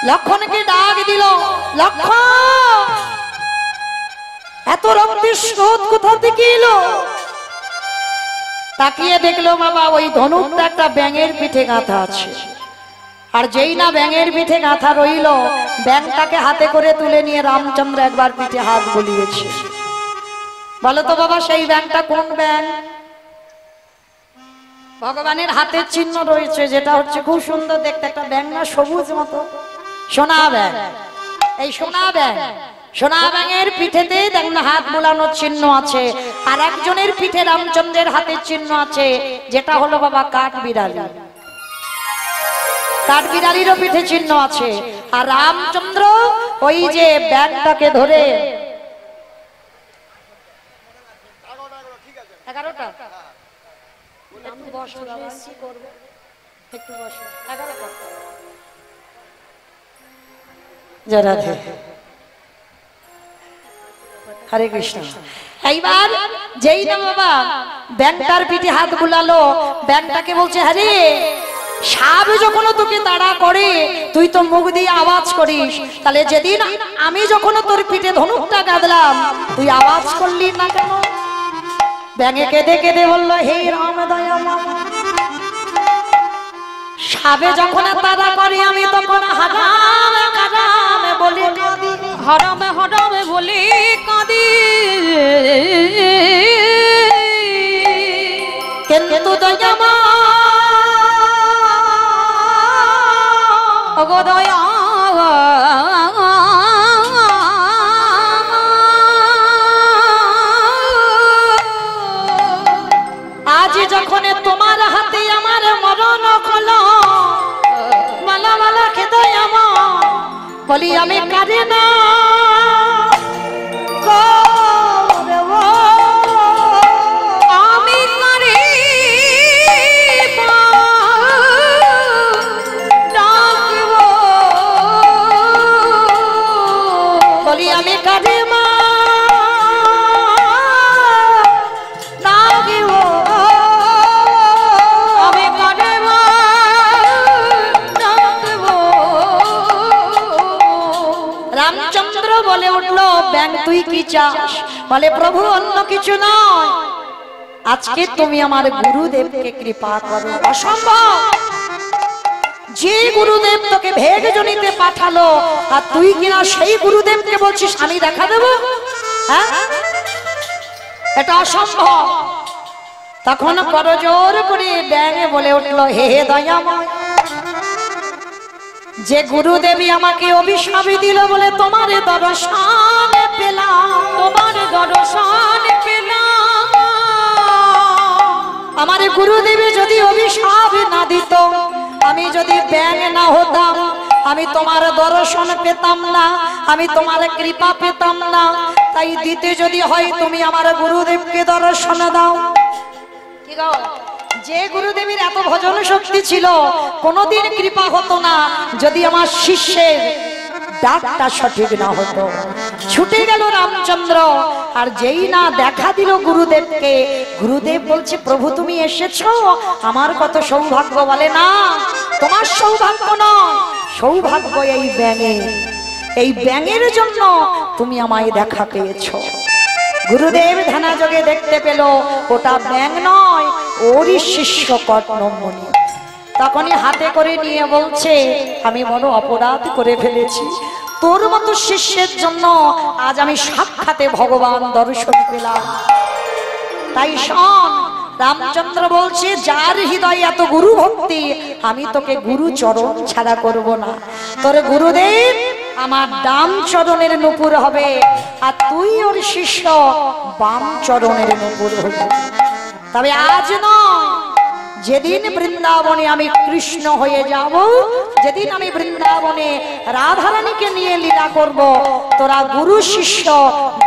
লক্ষণকে ডাক দিল, লক্ষণ, এত রক্তের স্রোত কোথা থেকে এলো? তাকিয়ে দেখলো বাবা ওই ধনুকটা একটা ব্যাঙের পিঠে গাঁথা আছে। আর যেই না ব্যাঙের পিঠে গাঁথা রইল, ব্যাঙটাকে হাতে করে তুলে নিয়ে রামচন্দ্র একবার পিঠে হাত বুলিয়েছে। বলো তো বাবা সেই ব্যাঙটা কোন ব্যাঙ? ভগবানের হাতের চিহ্ন রয়েছে, যেটা হচ্ছে খুব সুন্দর দেখতে, একটা ব্যাঙ না সবুজ মতো, সোনা ব্যাঙ। এই সোনা ব্যাঙ, সোনা ব্যাঙের পিঠেতে দেখুন হাত বুলানোর চিহ্ন আছে। আর একজনের পিঠে রামচন্দ্রের হাতের চিহ্ন আছে, যেটা হলো বাবা কাঠ বিড়ালি। কাঠ বিড়ালিরও পিঠে চিহ্ন আছে। আর রামচন্দ্র ওই যে ব্যাঙটাকে ধরে 11টা একটু বসো, একটু বসো, 11টা যারা হরে কৃষ্ণ। এইবার যেই না বাবা ব্যাংটার পিঠে হাত বুলালো, ব্যাংটাকে বলছে, হ্যারে সাপ যখন তোকে তাড়া করে তুই তো মুখ দিয়ে আওয়াজ করিস, তাহলে যেদিন আমি যখন তোর পিঠে ধনুকটা গাঁদলাম তুই আওয়াজ করলি না কেন? ব্যাঙে কেঁদে কেঁদে বললো, হে রাম দয়াময়, সাপে যখন তাড়া করে আমি তখন হারামে হারামে বলি কাঁদি, হরমে হরমে বলি কাঁদি, কিন্তু দয়াময় ওগো দয়া আজ যখন তোমার হাতে আমার মরণ হলো, মালা মালা খেতে আমার বলি আমি কাঁদে না আমি কারি বলি আমি কাঁদে মা বলে উঠলো, ব্যাং তুই কি চাস? বলে প্রভু অন্য কিছু নয়, আজকে তুমি আমার গুরুদেবকে কৃপা করো। অসম্ভব, যে গুরুদেব তোকে ভেগ জনিতে পাঠালো আর তুই কিনা সেই গুরুদেবকে বলছিস আমি দেখা দেব? হ্যাঁ, এটা অসম্ভব। তখন করজোর করে ব্যাঙে বলে উঠলো, হে হে দয়াময়, যে গুরুদেবী আমাকে অভিশাপী দিল বলে তোমার দর্শন পেলাম, তোমার দর্শন পেলাম। আমার গুরুদেবী যদি অভিশাপ না দিত, আমি যদি ব্যাঙ না হতাম, আমি তোমার দর্শন পেতাম না, আমি তোমার কৃপা পেতাম না। তাই দিতে যদি হয় তুমি আমার গুরুদেবকে দর্শন দাও। কি গো, যে গুরুদেবীর এত ভজন শক্তি ছিল কোনদিন কৃপা হতো না যদি আমার শিষ্যের ডাকটা সঠিক না হতো। ছুটে গেল রামচন্দ্র, আর যেই না দেখা দিল গুরুদেবকে, গুরুদেব বলছে, প্রভু তুমি এসেছো, আমার কত সৌভাগ্য। বলে না, তোমার সৌভাগ্য নয়, সৌভাগ্য এই ব্যাঙের, এই ব্যাঙের জন্য তুমি আমায় দেখা পেয়েছো। গুরুদেব ধ্যানাযোগে দেখতে পেল ওটা ব্যাঙ নয়, ওরই শিষ্য কর্ণমণি। তখনই হাতে করে নিয়ে বলছে, আমি বড় অপরাধ করে ফেলেছি, তোর মতো শিষ্যের জন্য আজ আমি সাক্ষাতে ভগবান দর্শন পেলাম। তাই শোন, রামচন্দ্র বলছে, যার হৃদয়ে এত গুরু ভক্তি, আমি তোকে গুরু চরণ ছাড়া করব না। তোর গুরুদেব আমার ডান চরণের নূপুর হবে, আর তুই ওর শিষ্য বাম চরণের নূপুর হবে। তবে আজ নয়, যেদিন বৃন্দাবনে আমি কৃষ্ণ হয়ে যাব, যেদিন আমি বৃন্দাবনে রাধারানীকে নিয়ে লীলা করব, তোরা গুরু শিষ্য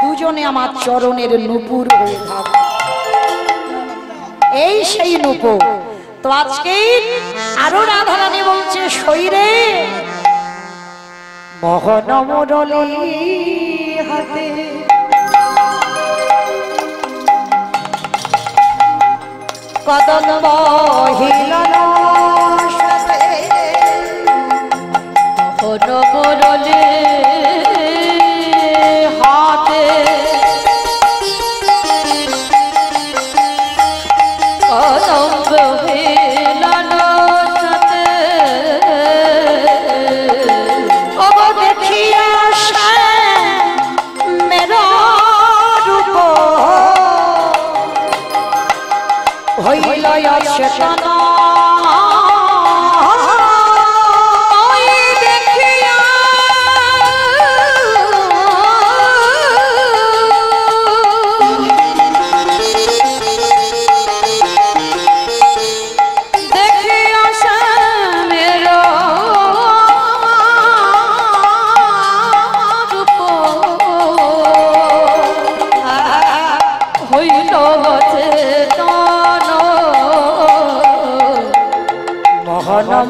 দুজনে আমার চরণের নূপুর হয়ে যাবে। এই সেই নূপুর। তো আজকে আরো রাধারানী বলছে, শরীরে মোহন মুরলী হাতে কদম্ব হিলন সাথে মোহন মুরলী হাতে কদম্ব হিলন সাথে ও দেখিয়া মেরা রূপ হইল অচেতন।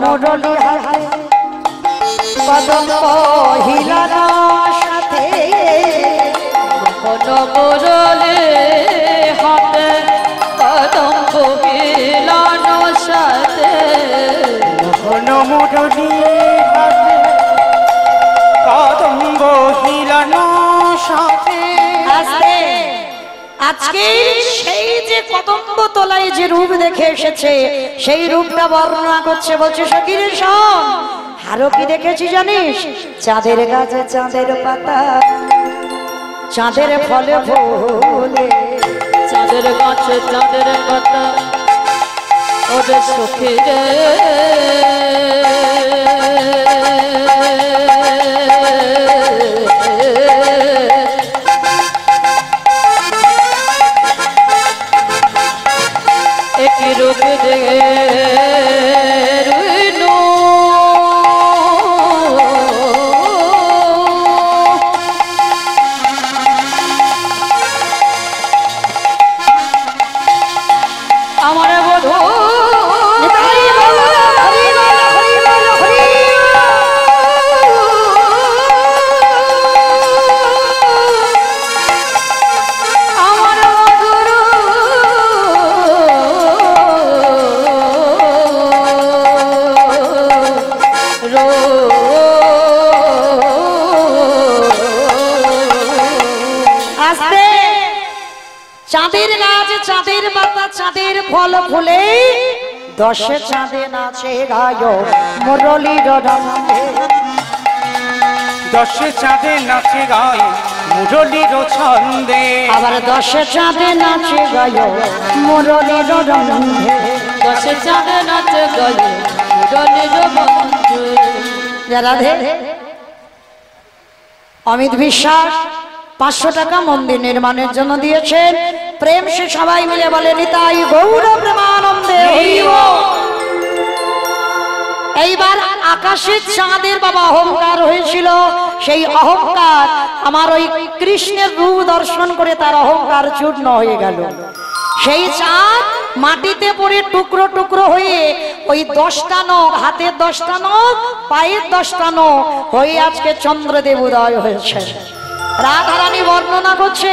মুরলী হাতে কদম্ব হিলন সাথে মোহন মুরলী হাতে কদম্ব হিলন সাথে মোহন মুরলী হাতে কদম্ব হিলন সাথে। আজকে সেই যে কদম্ব তলায় যে রূপ দেখে এসেছে, সেই রূপটা বর্ণনা করছে, বলছে সখী রে শোন, আরো কি দেখেছি জানিস? চাঁদের গাছে চাঁদের পাতা, চাঁদের ফলে ফুলে, চাঁদের গাছে চাঁদের পাতা ওরে সখী রে একই রূপ দেখে রইনু আমার বধূ চাঁদের গাছ চাঁদের পাতা চাঁদের ফল ফুলে, দশে চাঁদে নাচে গায় মুরলীর রঙে। দশে চাঁদে নাচে গায় মুরলীর ছন্দে, আবার দশে চাঁদে নাচে গায় মুরলীর রঙে। দশে চাঁদে নাচে গায় মুরলীর বন্ধু। রাধে অমিত বিশ্বাস 500 টাকা মন্দির নির্মাণের জন্য দিয়েছেন। প্রেম সে সবাই মিলে বলে নিতাই গৌর প্রেমানন্দে। এইবার আকাশে চাঁদের বাবা অহংকার হয়েছিল, সেই অহংকার আমার ওই কৃষ্ণের রূপ দর্শন করে তার অহংকার চূর্ণ হয়ে গেল। সেই চাঁদ মাটিতে পড়ে টুকরো টুকরো হয়ে ওই 10টা নখ, হাতের 10টা নখ, পায়ের 10টা নখ হয়ে আজকে চন্দ্রদেব উদয় হয়েছে। রাধারানী বর্ণনা করছে,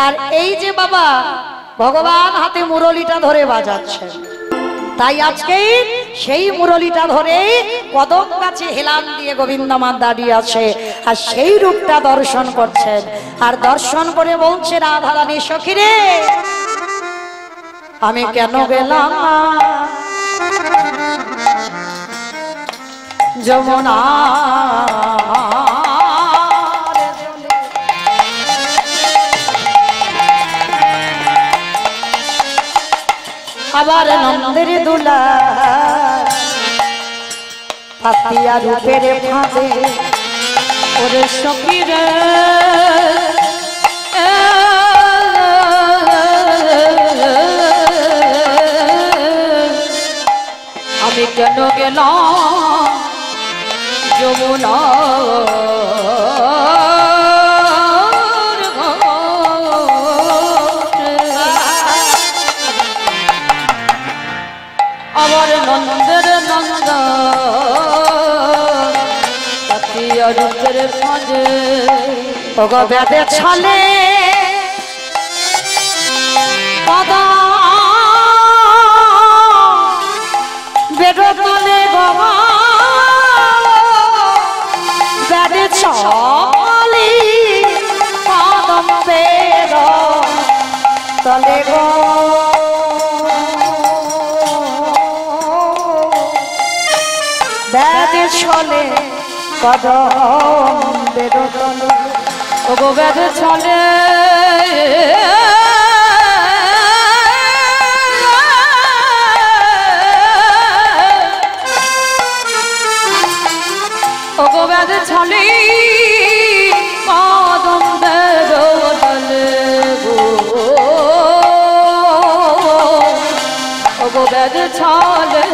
আর এই যে বাবা ভগবান হাতে মুরলীটা ধরে বাজাচ্ছে, তাই আজকে সেই মুরলীটা ধরে কদম গাছে হেলান দিয়ে গোবিন্দমার দাঁড়িয়ে আছে, আর সেই রূপটা দর্শন করছেন। আর দর্শন করে বলছে রাধারানী, সখী রে আমি কেন গেলাম না, যমুনা আবার নন্দের দুলা পাতিয়া রূপের ফাঁদে ওরে সখীরে আমি কেন গেলাম যমুনা আমার নন্দের নন্দ রূপের মাঝে ভগবাদের ছলে পদা বেরোতলে বাবা বেড়ে ছলি কদম বের তলে গো বেড়ে ছলে কদম বেরোতলে ওগো বেড়ে ছলে ওগো বেড়ে ছলে কদম বেরোতলে গো ওগো বেড়ে ছলে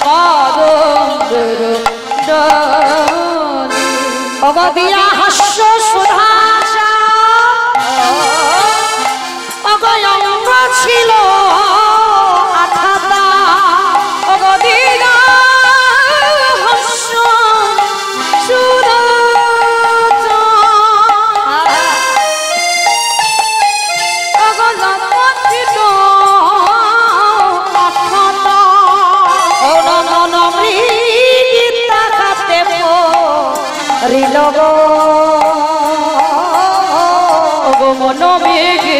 কদম বেরোতলে অগদিয়া হাস্য সুধা অগয়ঙ্গ ছিল আঠাতা অগদিয়া হাস্য সুধা অগলম্বিত আঠাতা অনন মৃগীতা খাতে রিলগ ওগো মন মেঘে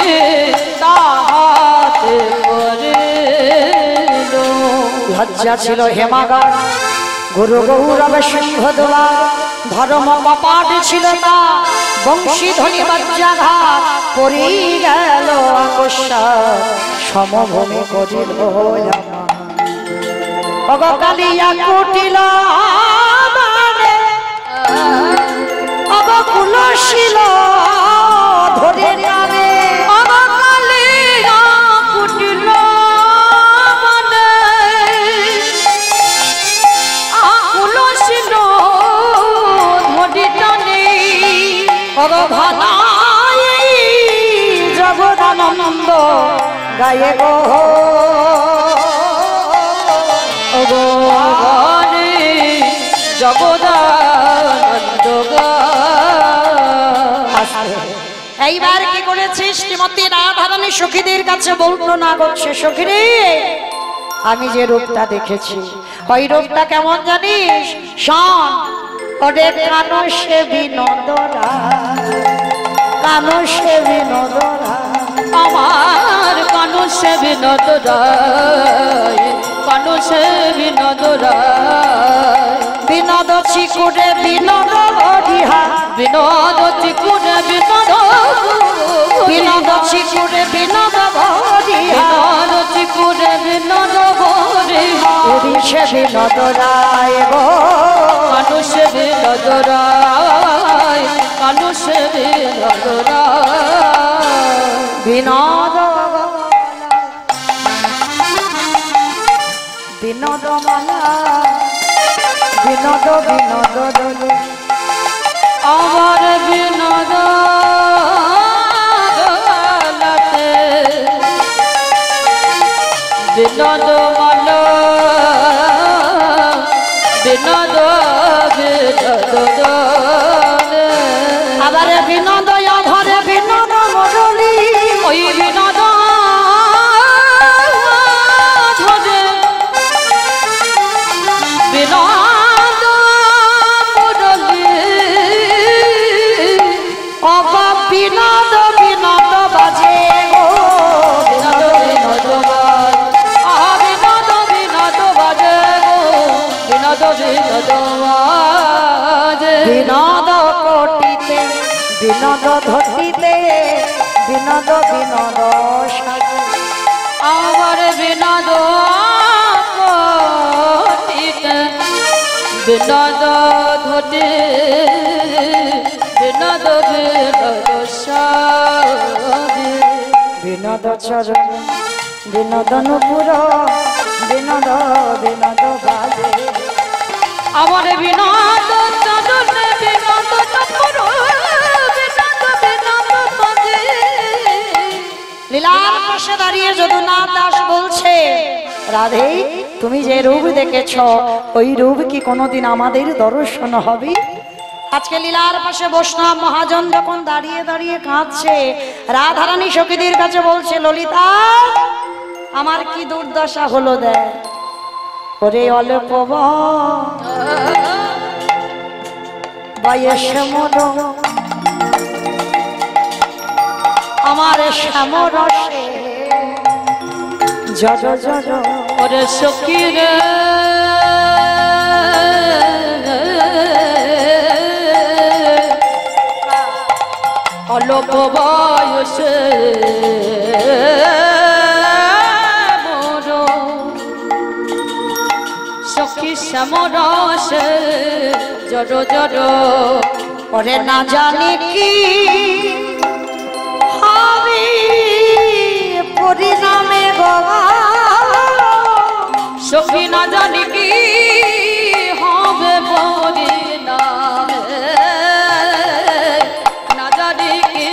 তাহাতে করিল লজ্জা ছিল হেমাগার গুরু গৌরব সিংহ দোলা ধর্ম কপাট ছিল তা বংশী ধ্বনি বজ্রাঘাত পরি গেল আকস্মা সমভূমি করিল অগকালিয়া কুটিল অবকুল শিল ধরে নামে অগকালিয়া কুটিল মনে আকুল শিল ধরি টানে অগঘনাই জগদানন্দ গায়ে গো ওগো গানে জগদানন্দ এইবার কি করেছিস শ্রীমতী রাধারানী সখীদের কাছে বর্ণনা করছে সখীরে আমি যে রূপটা দেখেছি ওই রূপটা কেমন জানিস শোন ওরে কানো সে বিনোদরা কানো সে বিনোদরা আমার কানুষে বিনোদ রায় কানুষে বিনোদ রায় বিনোদ চিকুরে বিনোদ হরিহা বিনোদ চিকুরে বিনোদ বিনোদ চিকুরে বিনোদ হরিহা বিনোদ চিকুরে বিনোদ হরিহা সে বিনোদ রায় গো কানুষে বিনোদ রায় কানুষে বিনোদ রায় বিনোদ বিনোদ মালা বিনোদ বিনোদ দোলে আমার বিনোদ দোলাতে বিনোদ মাল বিনোদ বিনোদ দোলে আবার বিনোদ ঘরে বিনোদ মরলি ওই বিনোদ ধরে বিনোদ মুরলি অব বিনোদ বিনোদ বাজে গো বিনোদ বিনোদ বাজে বিনোদ বিনোদ বাজে গো বিনোদ বিনোদ বাজে বিনোদ ধরিতে বিনোদ বিনোদ সাজে আমার বিনোদ করিতে বিনোদ ধরে বিনোদ বিনোদ সাজে বিনোদ চরণ বিনোদন পুর বিনোদ বিনোদ বাজে আমার বিনোদ চরণে বিনোদ পুর বিনোদ বিনোদ বাজে। লীলার পাশে দাঁড়িয়ে যদুনাথ দাস বলছে, রাধে তুমি যে রূপ দেখেছ ওই রূপ কি কোনোদিন আমাদের দর্শন হবে? আজকে লীলার পাশে বৈষ্ণব মহাজন যখন দাঁড়িয়ে দাঁড়িয়ে কাঁদছে, রাধারানী সখীদের কাছে বলছে, ললিতা আমার কি দুর্দশা হলো দেখ, ওরে অল্প বয়স মোর আমার শ্যামরসে জজ জজ ওরে সখী রে অল্প বয়সে মোর সখী শ্যামরসে জড় জড় ওরে না জানি কি হবে পরিণামে বাবা, সখী না জানি কি হবে পরিণামে, না জানি কি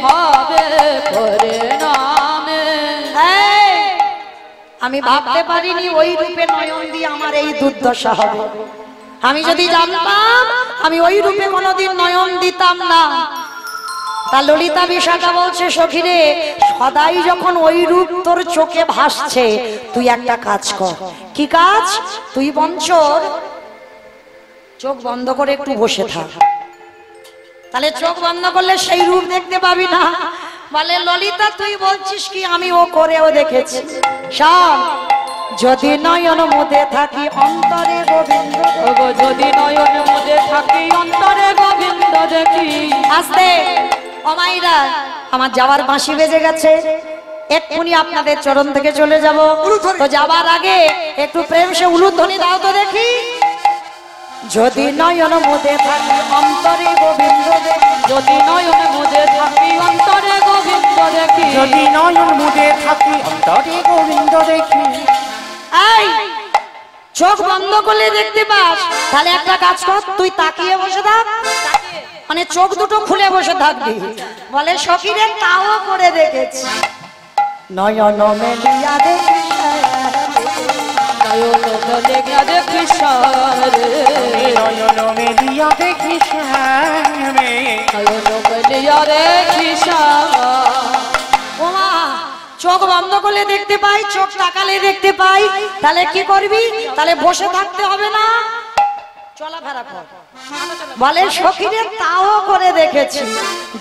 হবে পরিণামে। এই, আমি ভাবতে পারিনি ওই রূপে নয়ন দিয়ে আমার এই দুর্দশা হবে। আমি যদি জানতাম আমি ওই রূপে কোনোদিন নয়ন দিতাম না। তা ললিতা বিশাখা বলছে, সখীরে সদাই যখন ওই রূপ তোর চোখে ভাসছে, তুই একটা কাজ কর। কি কাজ? তুই বঞ্চর চোখ বন্ধ করে একটু বসে থাক, তাহলে চোখ বন্ধ করলে সেই রূপ দেখতে পাবি না। বলে ললিতা তুই বলছিস কি? আমি ও করেও দেখেছি। শোন, যদি নয়ন মধ্যে থাকি অন্তরে গোবিন্দ, ওগো যদি নয়ন মধ্যে থাকি অন্তরে গোবিন্দ দেখি। আস্তে অমাইরা আমার যাওয়ার বাঁশি বেজে গেছে, এক্ষুনি আপনাদের চরণ থেকে চলে যাব। তো যাবার আগে একটু প্রেম সে উলুধ্বনি দাও তো দেখি। যদি নয়ন মধ্যে থাকি অন্তরে গোবিন্দ দেখি, যদি নয়ন মধ্যে থাকি অন্তরে গোবিন্দ দেখি, যদি নয়ন মুদে থাকি অন্তরে গোবিন্দ দেখি। এই চোখ বন্ধ করলে দেখতে পাস, তাহলে একটা কাজ কর, তুই তাকিয়ে বসে থাক, মানে চোখ দুটো খুলে বসে থাকবি। বলে সখীরে তাও করে দেখেছি, নয়ন মেলিয়া দেখি নয়ন মেলিয়া দেখি সারে, নয়ন মেলিয়া দেখি শ্যামে, নয়ন মেলিয়া দেখি সারে। ওমা চোখ বন্ধ করলে দেখতে পাই, চোখ তাকালে দেখতে পাই, তাহলে কি করবি? তাহলে বসে থাকতে হবে না, চলাফেরা কর। বলে সখীরে তাও করে দেখেছি,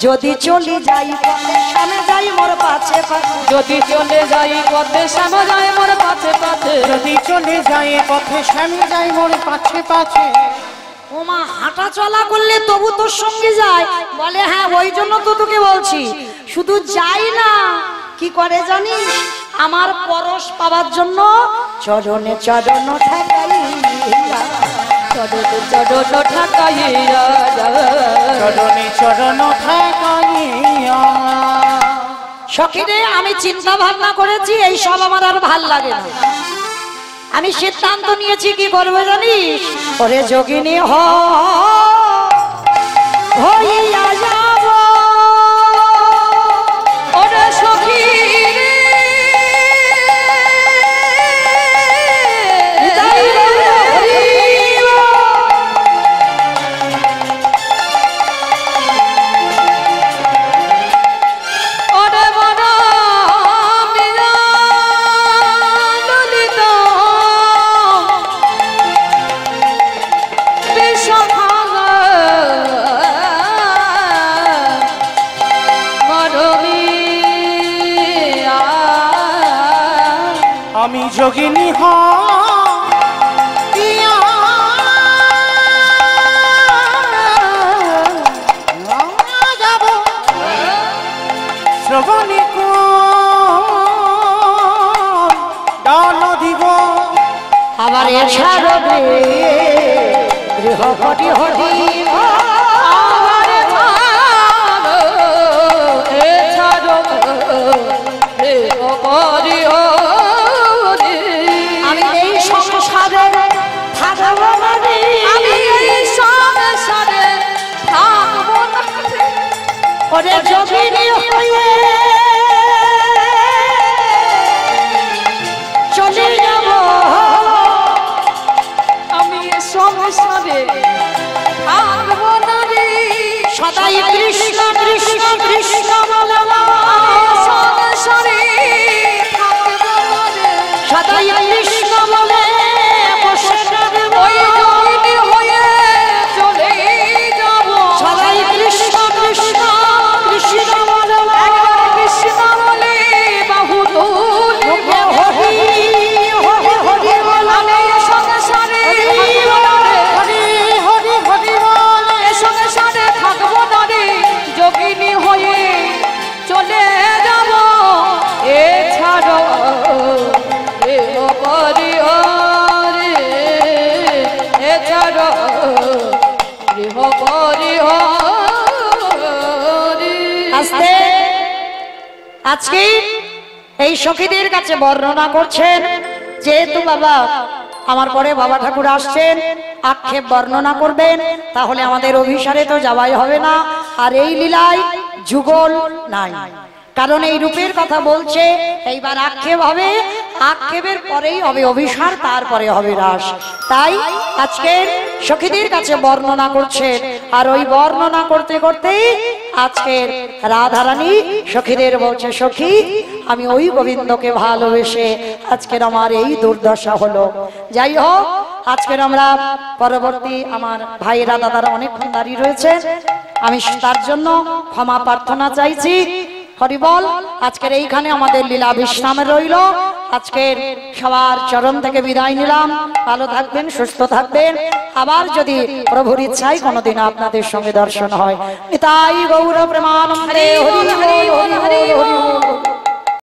যদি চলি যাই পথে সামনে যাই মোর পাছে পাছে, যদি চলে যাই পথে শ্যামা যায় মোর পাছে পাছে, যদি চলে যায় পথে শ্যামে যাই মোর পাছে পাছে। ওমা হাঁটা চলা করলে তবু তোর সঙ্গে যায়? বলে হ্যাঁ, ওই জন্য তো তোকে বলছি, শুধু যাই না, কি করে জানিস? আমার পরশ পাওয়ার জন্য চরণে চরণ ঠেকাই, চরণ চরণ ঠাকাইয়া, চরণে চরণ ঠেকাইয়া। সখীরে আমি চিন্তা ভাবনা করেছি, এই সব আমার আর ভাল লাগে না। আমি সিদ্ধান্ত নিয়েছি কি করবো জানিস? ওরে যোগিনী হইয়া যাব, ওরে সখী আমি যোগিনী যাব ছাড়ো রে গৃহপতি হরি আমারে ছাড়ো ছাড়ো রে হরি হরি আমি এই সংসারে থাকবো না রে আমি এই সংসারে থাকবো না ওরে যোগিনী হয়ে চলে যাব আমি এই সংসারে থাকবো না রে সদাই কৃষ্ণ কৃষ্ণ কৃষ্ণ বলে সংসারে থাকবো না রে সদাই কৃষ্ণ বলে বসে থাকবো। ওই যোগিনী হয়ে চলে যাব সদাই কৃষ্ণ কৃষ্ণ কৃষ্ণ বলে একবার কৃষ্ণ বলে বাহু তুলে হরি হরি হরি বলে আমি এই সংসারে থাকবো না রে হরি হরি হরি বলে এই সংসারে থাকবো না রে যোগিনী হয়ে চলে যাব এছাড়া এ হরি হরি এছাড়া গৃহ হরি হরি আস্তে আজকে এই সখীদের কাছে বর্ণনা করছেন যেহেতু বাবা আমার পরে বাবা ঠাকুর আসছেন আক্ষেপ বর্ণনা করবেন তাহলে আমাদের অভিসারে তো যাওয়াই হবে না আর এই লীলায় যুগল নাই কারণ এই রূপের কথা বলছে এইবার আক্ষেপ হবে আক্ষেপের পরেই হবে অভিসার তারপরে হবে রাস তাই আজকের সখীদের কাছে বর্ণনা করছেন আর ওই বর্ণনা করতে করতেই আজকের রাধারানী সখীদের বলছে সখী আমি ওই গোবিন্দকে ভালোবেসে আজকের আমার এই দুর্দশা হলো যাই হোক আজকের আমরা পরবর্তী আমার ভাইয়েরা দাদারা অনেকক্ষণ দাঁড়িয়ে রয়েছে আমি তার জন্য ক্ষমা প্রার্থনা চাইছি হরিবল আজকের এইখানে আমাদের লীলা বিশ্রামে রইল আজকের সবার চরণ থেকে বিদায় নিলাম ভালো থাকবেন সুস্থ থাকবেন আবার যদি প্রভুর ইচ্ছায় কোনোদিন আপনাদের সঙ্গে দর্শন হয় নিতাই গৌর প্রেমানন্দে হরি বল, হরি বল, হরি বল।